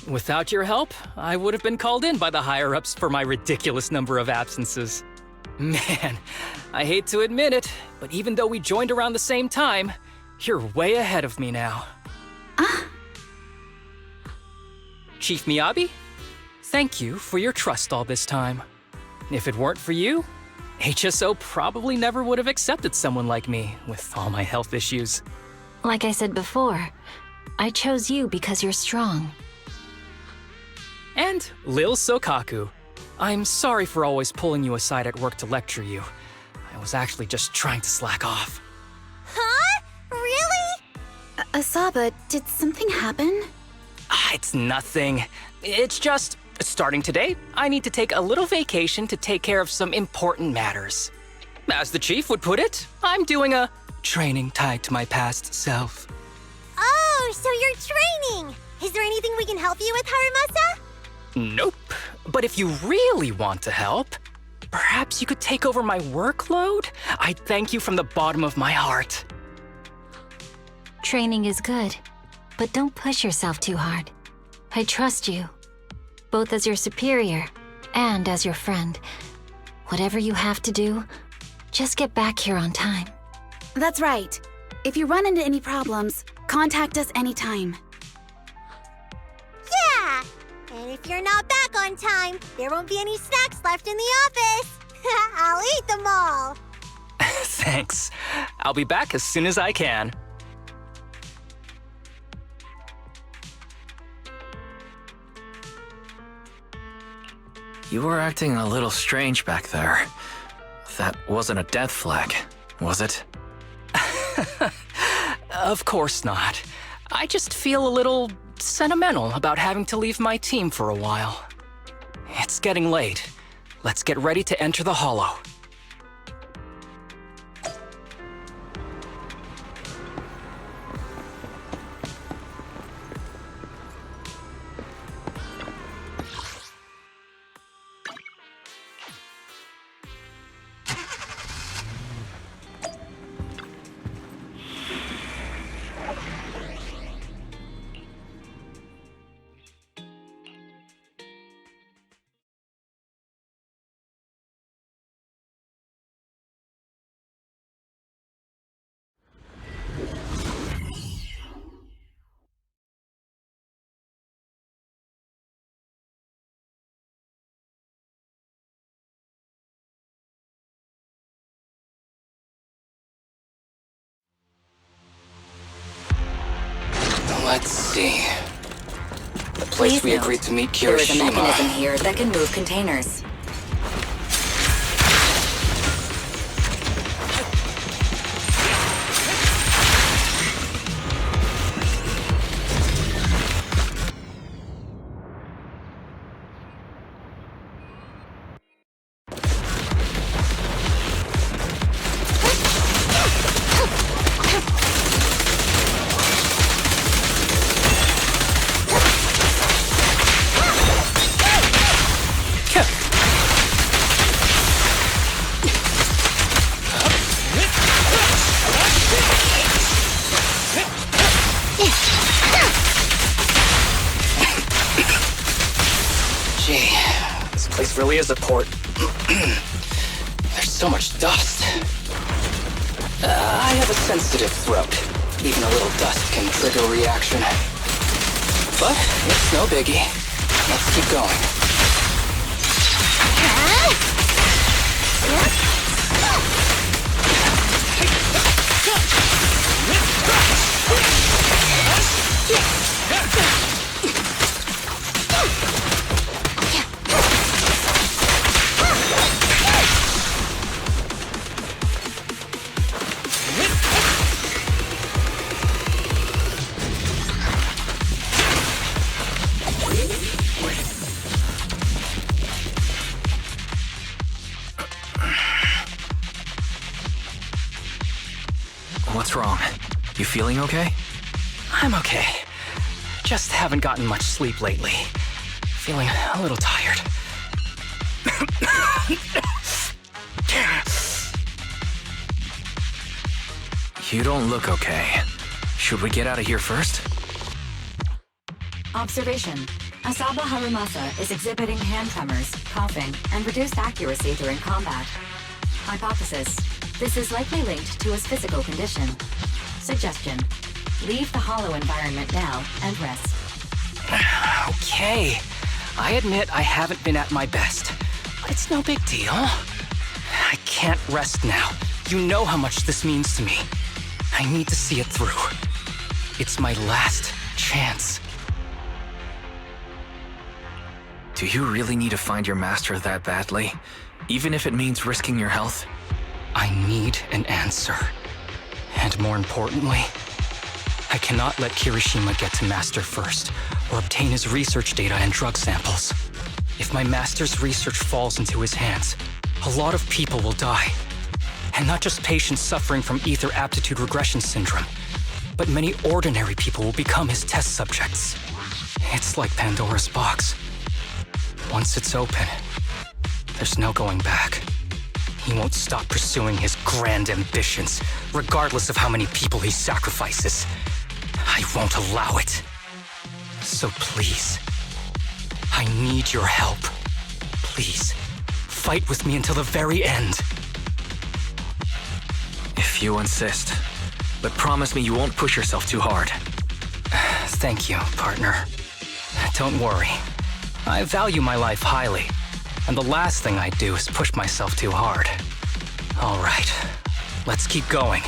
Without your help, I would have been called in by the higher-ups for my ridiculous number of absences. Man, I hate to admit it, but even though we joined around the same time, you're way ahead of me now. Chief Miyabi, thank you for your trust all this time. If it weren't for you, HSO probably never would have accepted someone like me with all my health issues. Like I said before, I chose you because you're strong. And Lil Sokaku, I'm sorry for always pulling you aside at work to lecture you. I was actually just trying to slack off. Huh? Really? Asaba, did something happen? It's nothing. It's just, starting today, I need to take a little vacation to take care of some important matters. As the chief would put it, I'm doing a training tied to my past self. Oh, so you're training! Is there anything we can help you with, Harumasa? Nope. But if you really want to help, perhaps you could take over my workload? I thank you from the bottom of my heart. Training is good, but don't push yourself too hard. I trust you, both as your superior and as your friend. Whatever you have to do, just get back here on time. That's right. If you run into any problems, contact us anytime. Yeah! And if you're not back on time, there won't be any snacks left in the office. I'll eat them all. Thanks. I'll be back as soon as I can. You were acting a little strange back there. That wasn't a death flag, was it? Of course not. I just feel a little sentimental about having to leave my team for a while. It's getting late. Let's get ready to enter the Hollow. Let's see. The place Please we note, agreed to meet there is a Kirishima. mechanism here that can move containers. Gee, this place really is a port. There's so much dust. I have a sensitive throat. Even a little dust can trigger a reaction. But it's no biggie. Let's keep going. What's wrong? You feeling okay? I'm okay. Just haven't gotten much sleep lately. Feeling a little tired. You don't look okay. Should we get out of here first? Observation. Asaba Harumasa is exhibiting hand tremors, coughing, and reduced accuracy during combat. Hypothesis. This is likely linked to his physical condition. Suggestion. Leave the hollow environment now and rest. Okay. I admit I haven't been at my best, but it's no big deal. I can't rest now. You know how much this means to me. I need to see it through. It's my last chance. Do you really need to find your master that badly? Even if it means risking your health? I need an answer. And more importantly, I cannot let Kirishima get to Master first, or obtain his research data and drug samples. If my Master's research falls into his hands, a lot of people will die. And not just patients suffering from ether aptitude regression syndrome, but many ordinary people will become his test subjects. It's like Pandora's box. Once it's open, there's no going back. He won't stop pursuing his grand ambitions, regardless of how many people he sacrifices. I won't allow it. So please, I need your help. Please, fight with me until the very end. If you insist. But promise me you won't push yourself too hard. Thank you, partner. Don't worry. I value my life highly. And the last thing I'd do is push myself too hard. All right, let's keep going.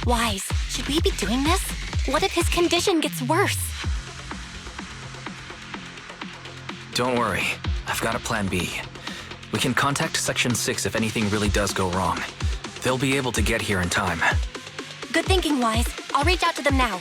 Wise, should we be doing this? What if his condition gets worse? Don't worry, I've got a plan B. We can contact Section 6 if anything really does go wrong. They'll be able to get here in time. Good thinking, Wise. I'll reach out to them now.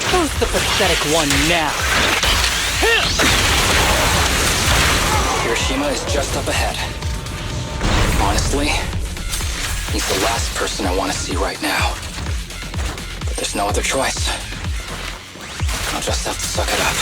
Who's the pathetic one now? Kirishima is just up ahead. Honestly, he's the last person I want to see right now. But there's no other choice. I'll just have to suck it up.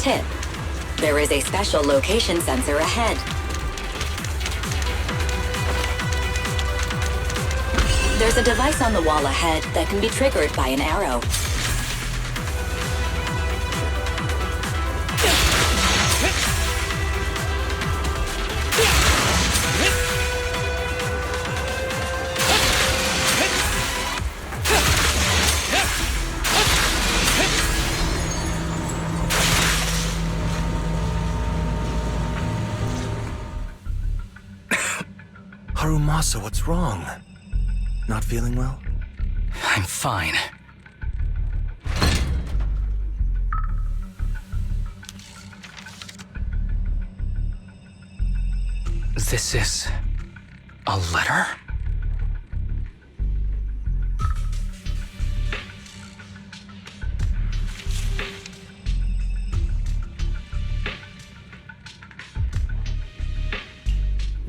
Tip: there is a special location sensor ahead. There's a device on the wall ahead that can be triggered by an arrow. Harumasa, what's wrong? Not feeling well? I'm fine. This is a letter?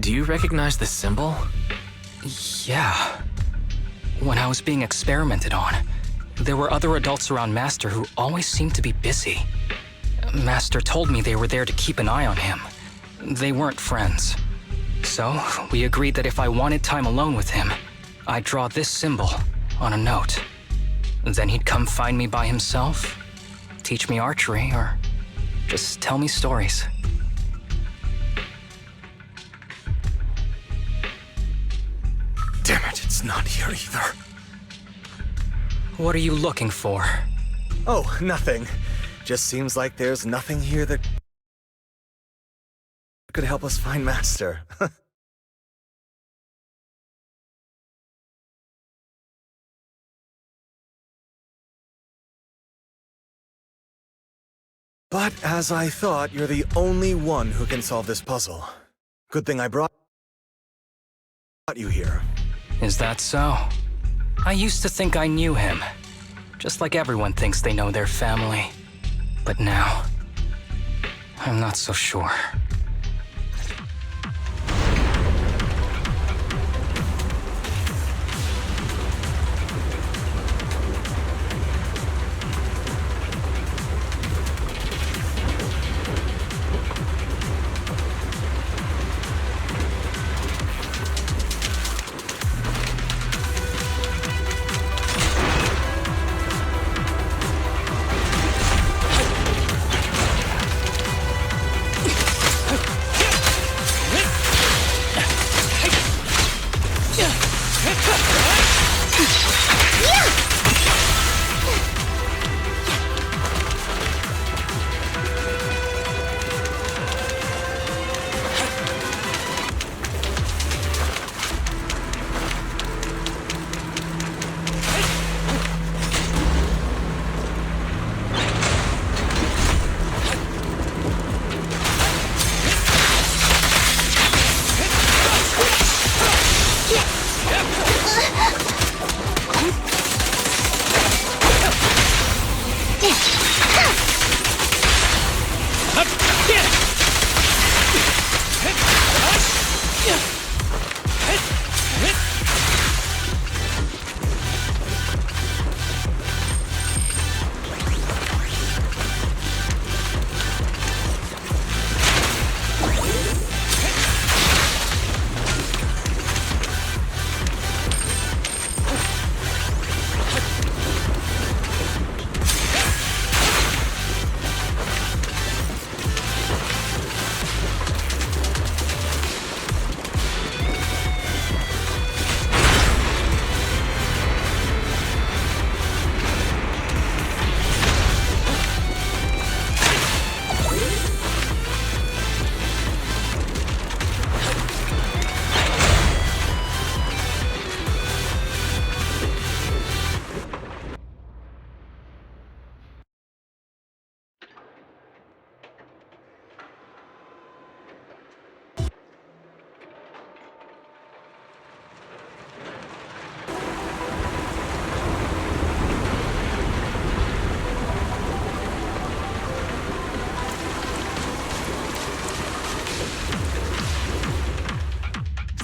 Do you recognize this symbol? Yeah. When I was being experimented on, there were other adults around Master who always seemed to be busy. Master told me they were there to keep an eye on him. They weren't friends. So, we agreed that if I wanted time alone with him, I'd draw this symbol on a note. Then he'd come find me by himself, teach me archery, or just tell me stories. Damn it, it's not here either. What are you looking for? Oh, nothing. Just seems like there's nothing here that could help us find Master. But as I thought, you're the only one who can solve this puzzle. Good thing I brought you here. Is that so? I used to think I knew him. Just like everyone thinks they know their family. But now, I'm not so sure.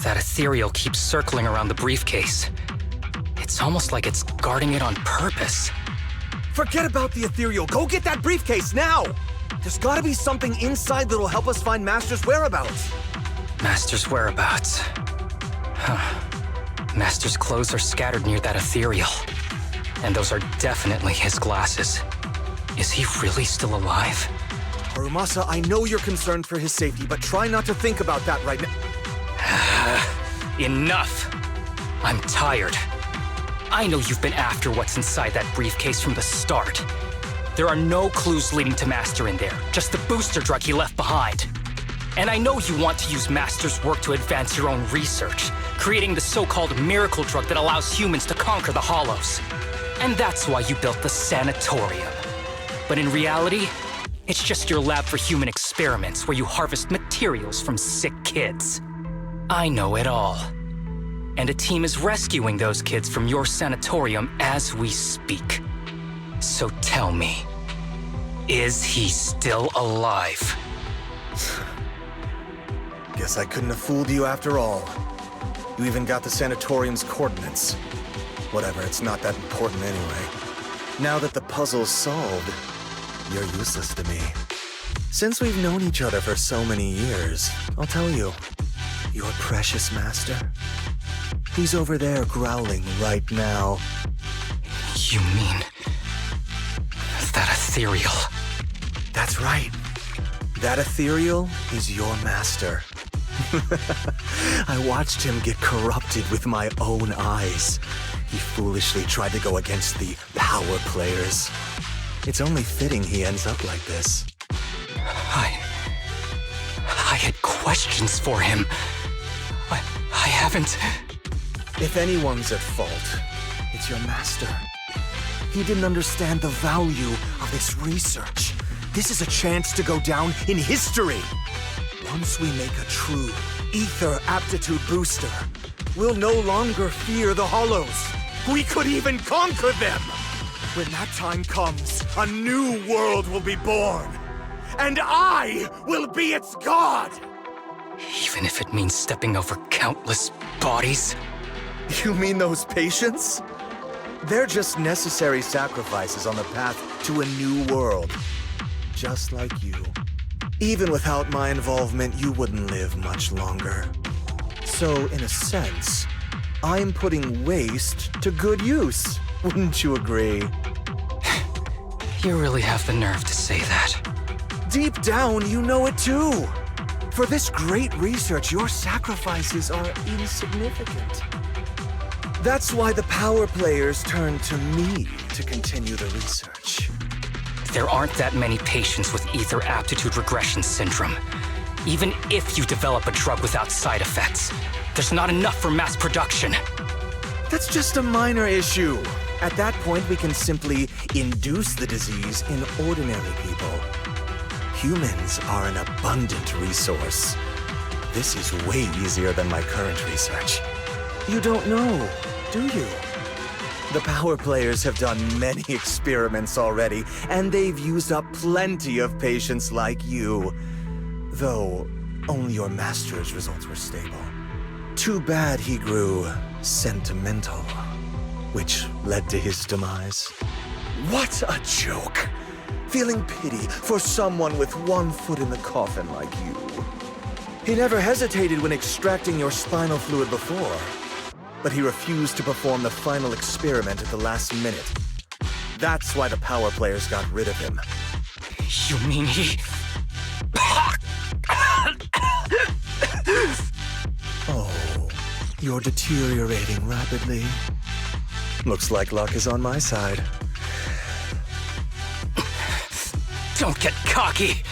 That ethereal keeps circling around the briefcase. It's almost like it's guarding it on purpose. Forget about the ethereal. Go get that briefcase now! There's gotta be something inside that'll help us find Master's whereabouts. Master's whereabouts. Huh. Master's clothes are scattered near that ethereal. And those are definitely his glasses. Is he really still alive? Harumasa, I know you're concerned for his safety, but try not to think about that right now. Enough! I'm tired. I know you've been after what's inside that briefcase from the start. There are no clues leading to Master in there, just the booster drug he left behind. And I know you want to use Master's work to advance your own research, creating the so-called miracle drug that allows humans to conquer the Hollows. And that's why you built the sanatorium. But in reality, it's just your lab for human experiments where you harvest materials from sick kids. I know it all. And a team is rescuing those kids from your sanatorium as we speak. So tell me, is he still alive? Guess I couldn't have fooled you after all. You even got the sanatorium's coordinates. Whatever, it's not that important anyway. Now that the puzzle's solved, you're useless to me. Since we've known each other for so many years, I'll tell you, your precious master, he's over there growling right now. You mean that ethereal? That's right. That ethereal is your master. I watched him get corrupted with my own eyes. He foolishly tried to go against the power players. It's only fitting he ends up like this. I had questions for him. I haven't... If anyone's at fault, it's your master. He didn't understand the value of this research. This is a chance to go down in history. Once we make a true ether aptitude booster, we'll no longer fear the Hollows. We could even conquer them. When that time comes, a new world will be born. And I will be its god! Even if it means stepping over countless bodies? You mean those patients? They're just necessary sacrifices on the path to a new world. Just like you. Even without my involvement, you wouldn't live much longer. So, in a sense, I'm putting waste to good use. Wouldn't you agree? You really have the nerve to say that. Deep down, you know it too. For this great research, your sacrifices are insignificant. That's why the power players turn to me to continue the research. There aren't that many patients with ether aptitude regression syndrome. Even if you develop a drug without side effects, there's not enough for mass production. That's just a minor issue. At that point, we can simply induce the disease in ordinary people. Humans are an abundant resource. This is way easier than my current research. You don't know, do you? The power players have done many experiments already, and they've used up plenty of patients like you. Though, only your master's results were stable. Too bad he grew sentimental, which led to his demise. What a joke! Feeling pity for someone with one foot in the coffin like you. He never hesitated when extracting your spinal fluid before, but he refused to perform the final experiment at the last minute. That's why the power players got rid of him. You mean he... Oh, you're deteriorating rapidly. Looks like luck is on my side. Don't get cocky.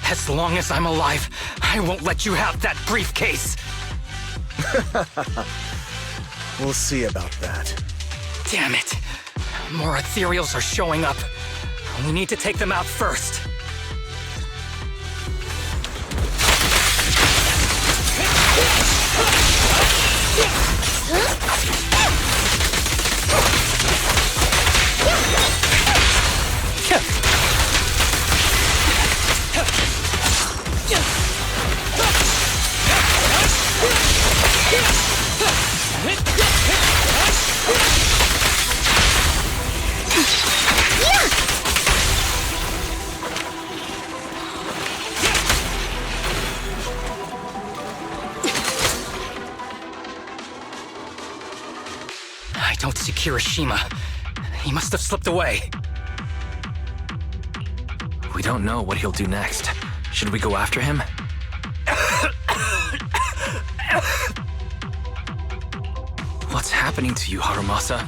As long as I'm alive, I won't let you have that briefcase. We'll see about that. Damn it. More ethereals are showing up. We need to take them out first. see Kirishima. He must have slipped away. We don't know what he'll do next. Should we go after him? What's happening to you, Harumasa?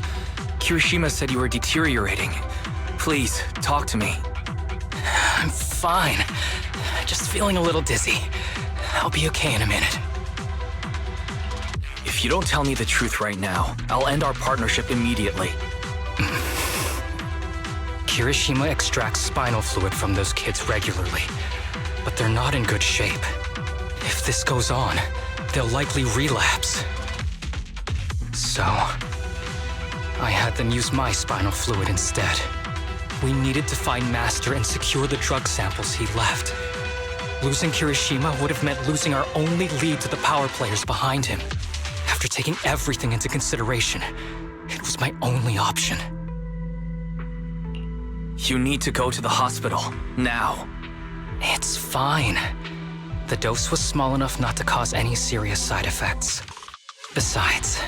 Kirishima said you were deteriorating. Please, talk to me. I'm fine. Just feeling a little dizzy. I'll be okay in a minute. If you don't tell me the truth right now, I'll end our partnership immediately. Kirishima extracts spinal fluid from those kids regularly, but they're not in good shape. If this goes on, they'll likely relapse. So, I had them use my spinal fluid instead. We needed to find Master and secure the drug samples he left. Losing Kirishima would have meant losing our only lead to the power players behind him. After taking everything into consideration, it was my only option. You need to go to the hospital, now. It's fine. The dose was small enough not to cause any serious side effects. Besides,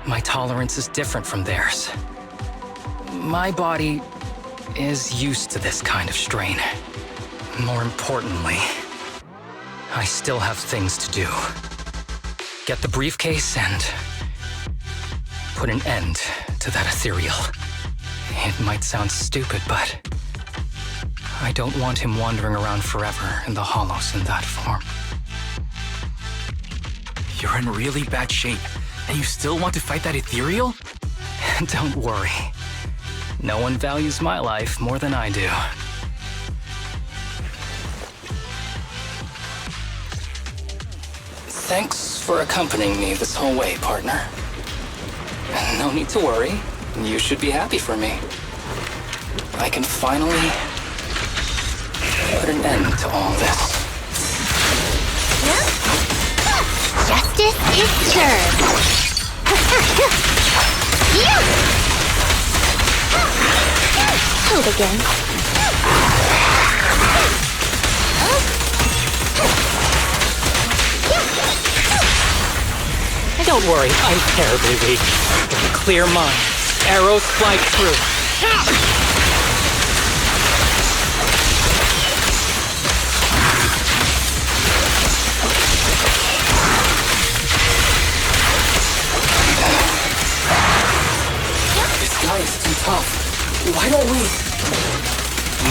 my tolerance is different from theirs. My body is used to this kind of strain. More importantly, I still have things to do. Get the briefcase and put an end to that ethereal. It might sound stupid, but I don't want him wandering around forever in the hollows in that form. You're in really bad shape, and you still want to fight that ethereal? Don't worry. No one values my life more than I do. Thanks for accompanying me this whole way, partner. No need to worry. You should be happy for me. I can finally put an end to all this. Justice is served. Hold again. Don't worry, I'm terribly weak. With a clear mind, arrows fly through. This guy is too tough. Why don't we...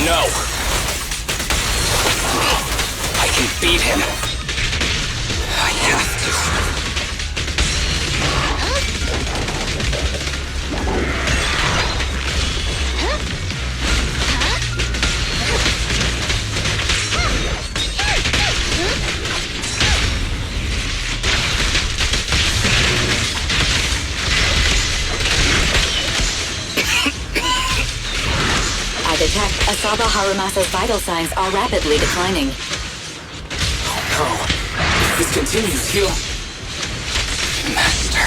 No. I can beat him. I have to. I detect Asaba Harumasa's vital signs are rapidly declining. Oh no. If this continues, he'll... Master.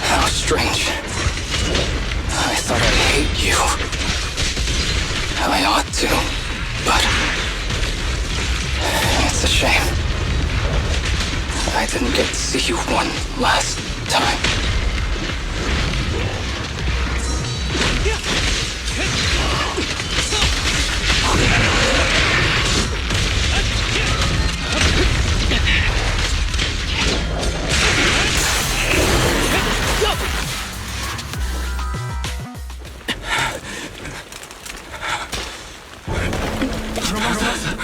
How strange. I thought I'd hate you. I ought to, but... It's a shame. I didn't get to see you one last time.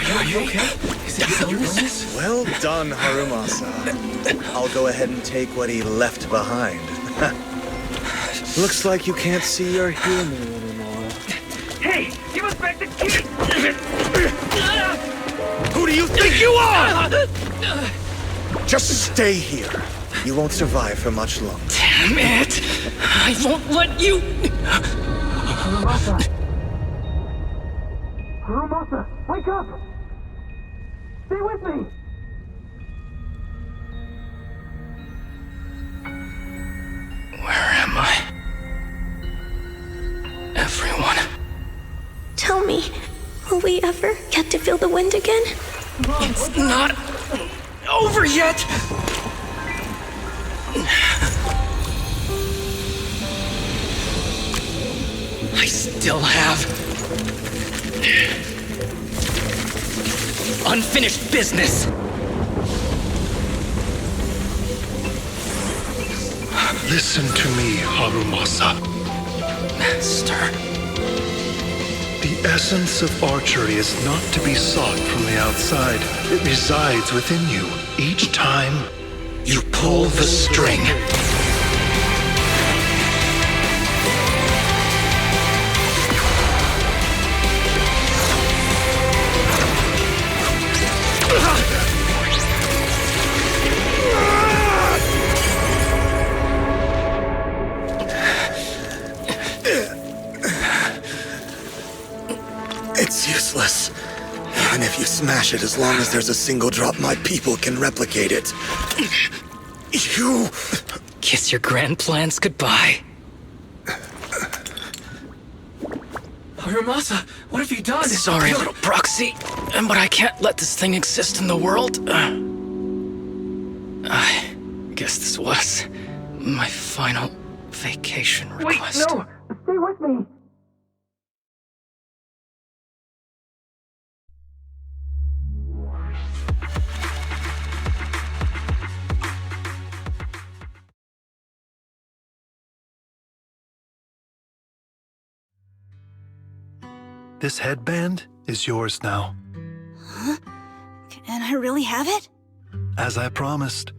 Are you okay? Is it illness? Well done, Harumasa. I'll go ahead and take what he left behind. Looks like you can't see or hear me anymore. Hey, give us back the key! Who do you think you are? Just stay here. You won't survive for much longer. Damn it! I won't let you... Harumasa! Harumasa, wake up! Stay with me! Where am I? Everyone. Tell me, will we ever get to feel the wind again? It's not over yet! still have unfinished business. Listen to me, Harumasa. Master. The essence of archery is not to be sought from the outside. It resides within you. Each time you pull the string. It's useless. Even if you smash it, as long as there's a single drop, my people can replicate it. You... Kiss your grand plans goodbye. Harumasa, what have you done? Sorry, little Proxy, but I can't let this thing exist in the world. I guess this was my final vacation request. Wait, no! Stay with me! This headband is yours now. Huh? Can I really have it? As I promised.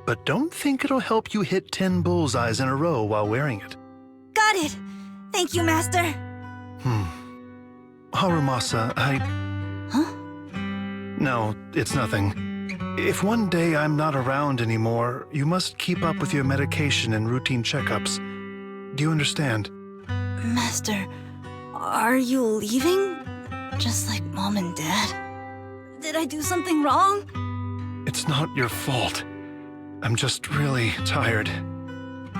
But don't think it'll help you hit 10 bullseyes in a row while wearing it. Got it! Thank you, Master! Harumasa, Huh? No, it's nothing. If one day I'm not around anymore, you must keep up with your medication and routine checkups. Do you understand? Master, are you leaving? Just like Mom and Dad? Did I do something wrong? It's not your fault. I'm just really tired.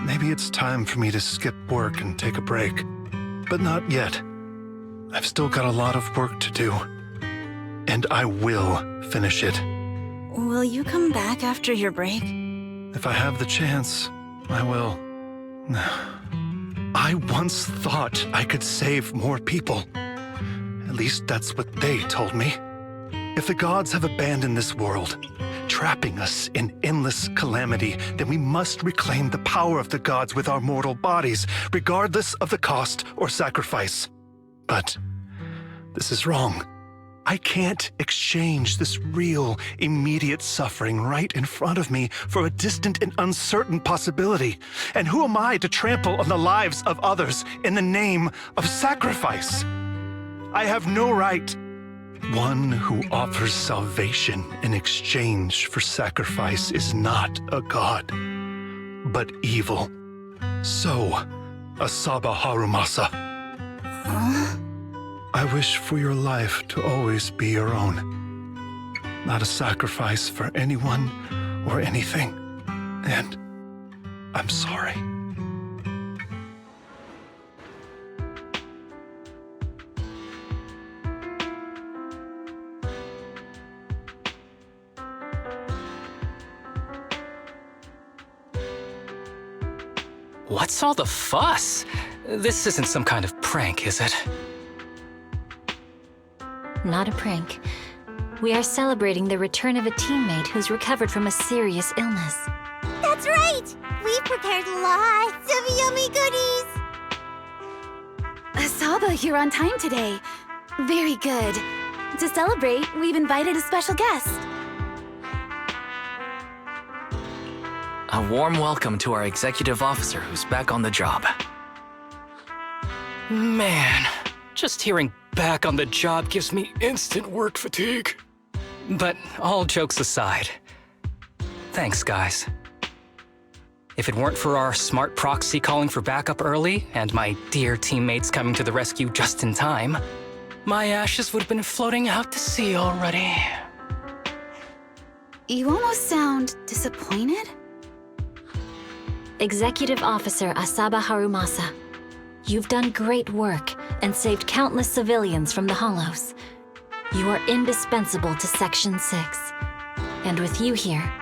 Maybe it's time for me to skip work and take a break. But not yet. I've still got a lot of work to do. And I will finish it. Will you come back after your break? If I have the chance, I will. I once thought I could save more people. At least that's what they told me. If the gods have abandoned this world, trapping us in endless calamity, then we must reclaim the power of the gods with our mortal bodies, regardless of the cost or sacrifice. But this is wrong. I can't exchange this real, immediate suffering right in front of me for a distant and uncertain possibility. And who am I to trample on the lives of others in the name of sacrifice? I have no right. One who offers salvation in exchange for sacrifice is not a god, but evil. So, Asaba Harumasa. Huh? I wish for your life to always be your own. Not a sacrifice for anyone or anything. And I'm sorry. What's all the fuss? This isn't some kind of prank, is it? Not a prank. We are celebrating the return of a teammate who's recovered from a serious illness. That's right! We've prepared lots of yummy goodies! Asaba, you're on time today. Very good. To celebrate, we've invited a special guest. A warm welcome to our executive officer who's back on the job. Man, just hearing back on the job gives me instant work fatigue. But all jokes aside, thanks, guys. If it weren't for our smart Proxy calling for backup early and my dear teammates coming to the rescue just in time, my ashes would have been floating out to sea already. You almost sound disappointed? Executive Officer Asaba Harumasa, you've done great work and saved countless civilians from the Hollows. You are indispensable to Section 6. And with you here,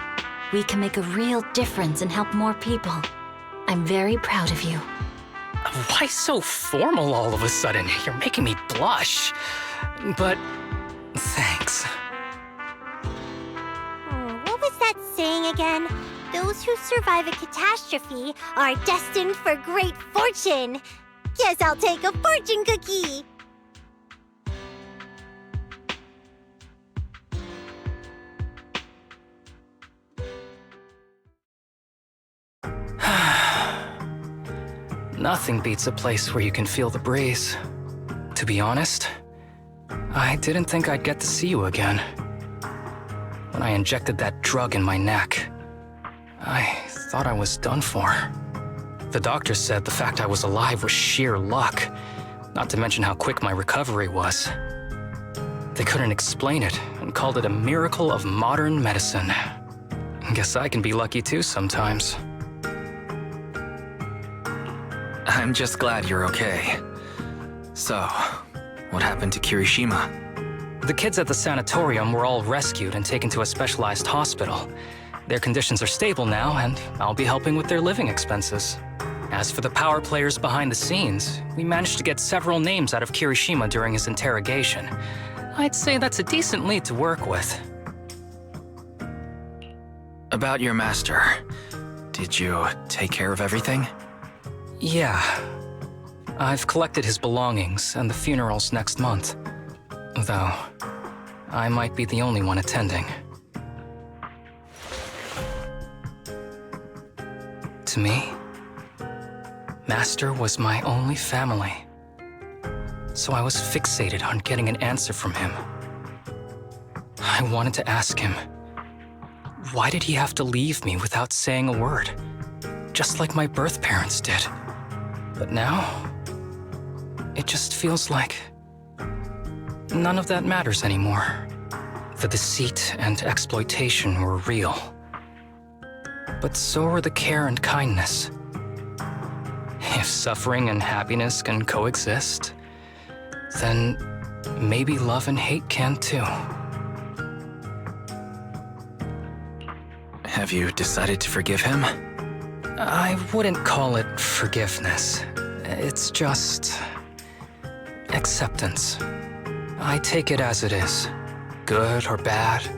we can make a real difference and help more people. I'm very proud of you. Why so formal all of a sudden? You're making me blush. But thanks. What was that saying again? Those who survive a catastrophe are destined for great fortune. Guess I'll take a fortune cookie. Nothing beats a place where you can feel the breeze. To be honest, I didn't think I'd get to see you again. When I injected that drug in my neck, I thought I was done for. The doctor said the fact I was alive was sheer luck, not to mention how quick my recovery was. They couldn't explain it and called it a miracle of modern medicine. Guess I can be lucky too sometimes. I'm just glad you're okay. So, what happened to Kirishima? The kids at the sanatorium were all rescued and taken to a specialized hospital. Their conditions are stable now, and I'll be helping with their living expenses. As for the power players behind the scenes, we managed to get several names out of Kirishima during his interrogation. I'd say that's a decent lead to work with. About your master, did you take care of everything? Yeah. I've collected his belongings and the funeral's next month. Though, I might be the only one attending. To me, Master was my only family. So I was fixated on getting an answer from him. I wanted to ask him, why did he have to leave me without saying a word? Just like my birth parents did. But now, it just feels like none of that matters anymore. The deceit and exploitation were real. But so are the care and kindness. If suffering and happiness can coexist, then maybe love and hate can too. Have you decided to forgive him? I wouldn't call it forgiveness. It's just acceptance. I take it as it is. Good or bad,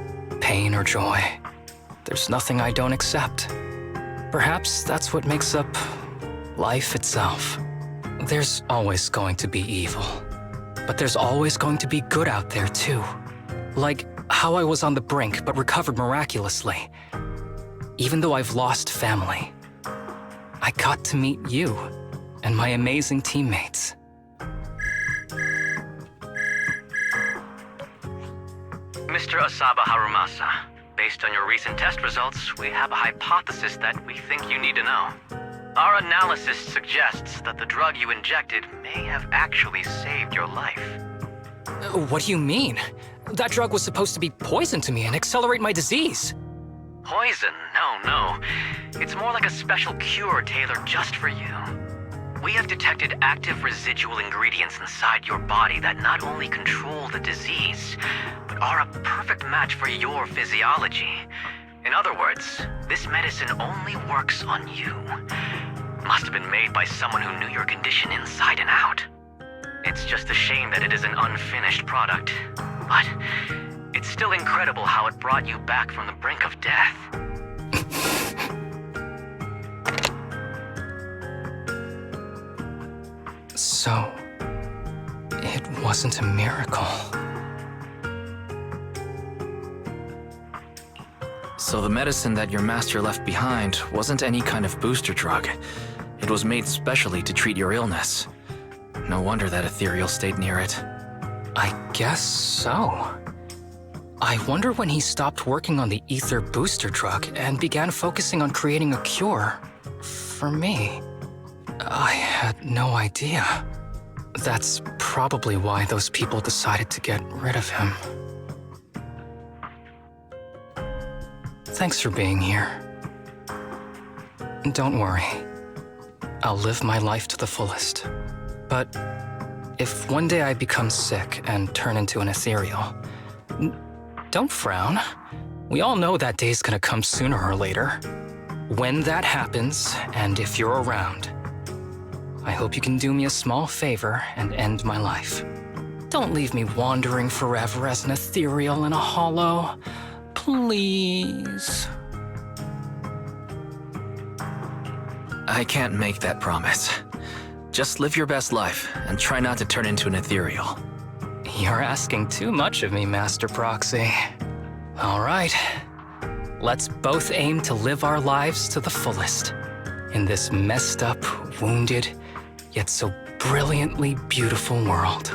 pain or joy. There's nothing I don't accept. Perhaps that's what makes up life itself. There's always going to be evil. But there's always going to be good out there too. Like how I was on the brink but recovered miraculously. Even though I've lost family, I got to meet you and my amazing teammates. Mr. Asaba Harumasa, based on your recent test results, we have a hypothesis that we think you need to know. Our analysis suggests that the drug you injected may have actually saved your life. What do you mean? That drug was supposed to be poison to me and accelerate my disease. Poison? No. It's more like a special cure tailored just for you. We have detected active residual ingredients inside your body that not only control the disease, but are a perfect match for your physiology. In other words, this medicine only works on you. Must have been made by someone who knew your condition inside and out. It's just a shame that it is an unfinished product, but it's still incredible how it brought you back from the brink of death. So, it wasn't a miracle. So the medicine that your master left behind wasn't any kind of booster drug. It was made specially to treat your illness. No wonder that ethereal stayed near it. I guess so. I wonder when he stopped working on the ether booster drug and began focusing on creating a cure for me. I had no idea. That's probably why those people decided to get rid of him. Thanks for being here. Don't worry. I'll live my life to the fullest. But if one day I become sick and turn into an ethereal, don't frown. We all know that day's gonna come sooner or later. When that happens, and if you're around, I hope you can do me a small favor and end my life. Don't leave me wandering forever as an ethereal in a hollow. Please. I can't make that promise. Just live your best life and try not to turn into an ethereal. You're asking too much of me, Master Proxy. All right. Let's both aim to live our lives to the fullest in this messed up, wounded, yet so brilliantly beautiful world.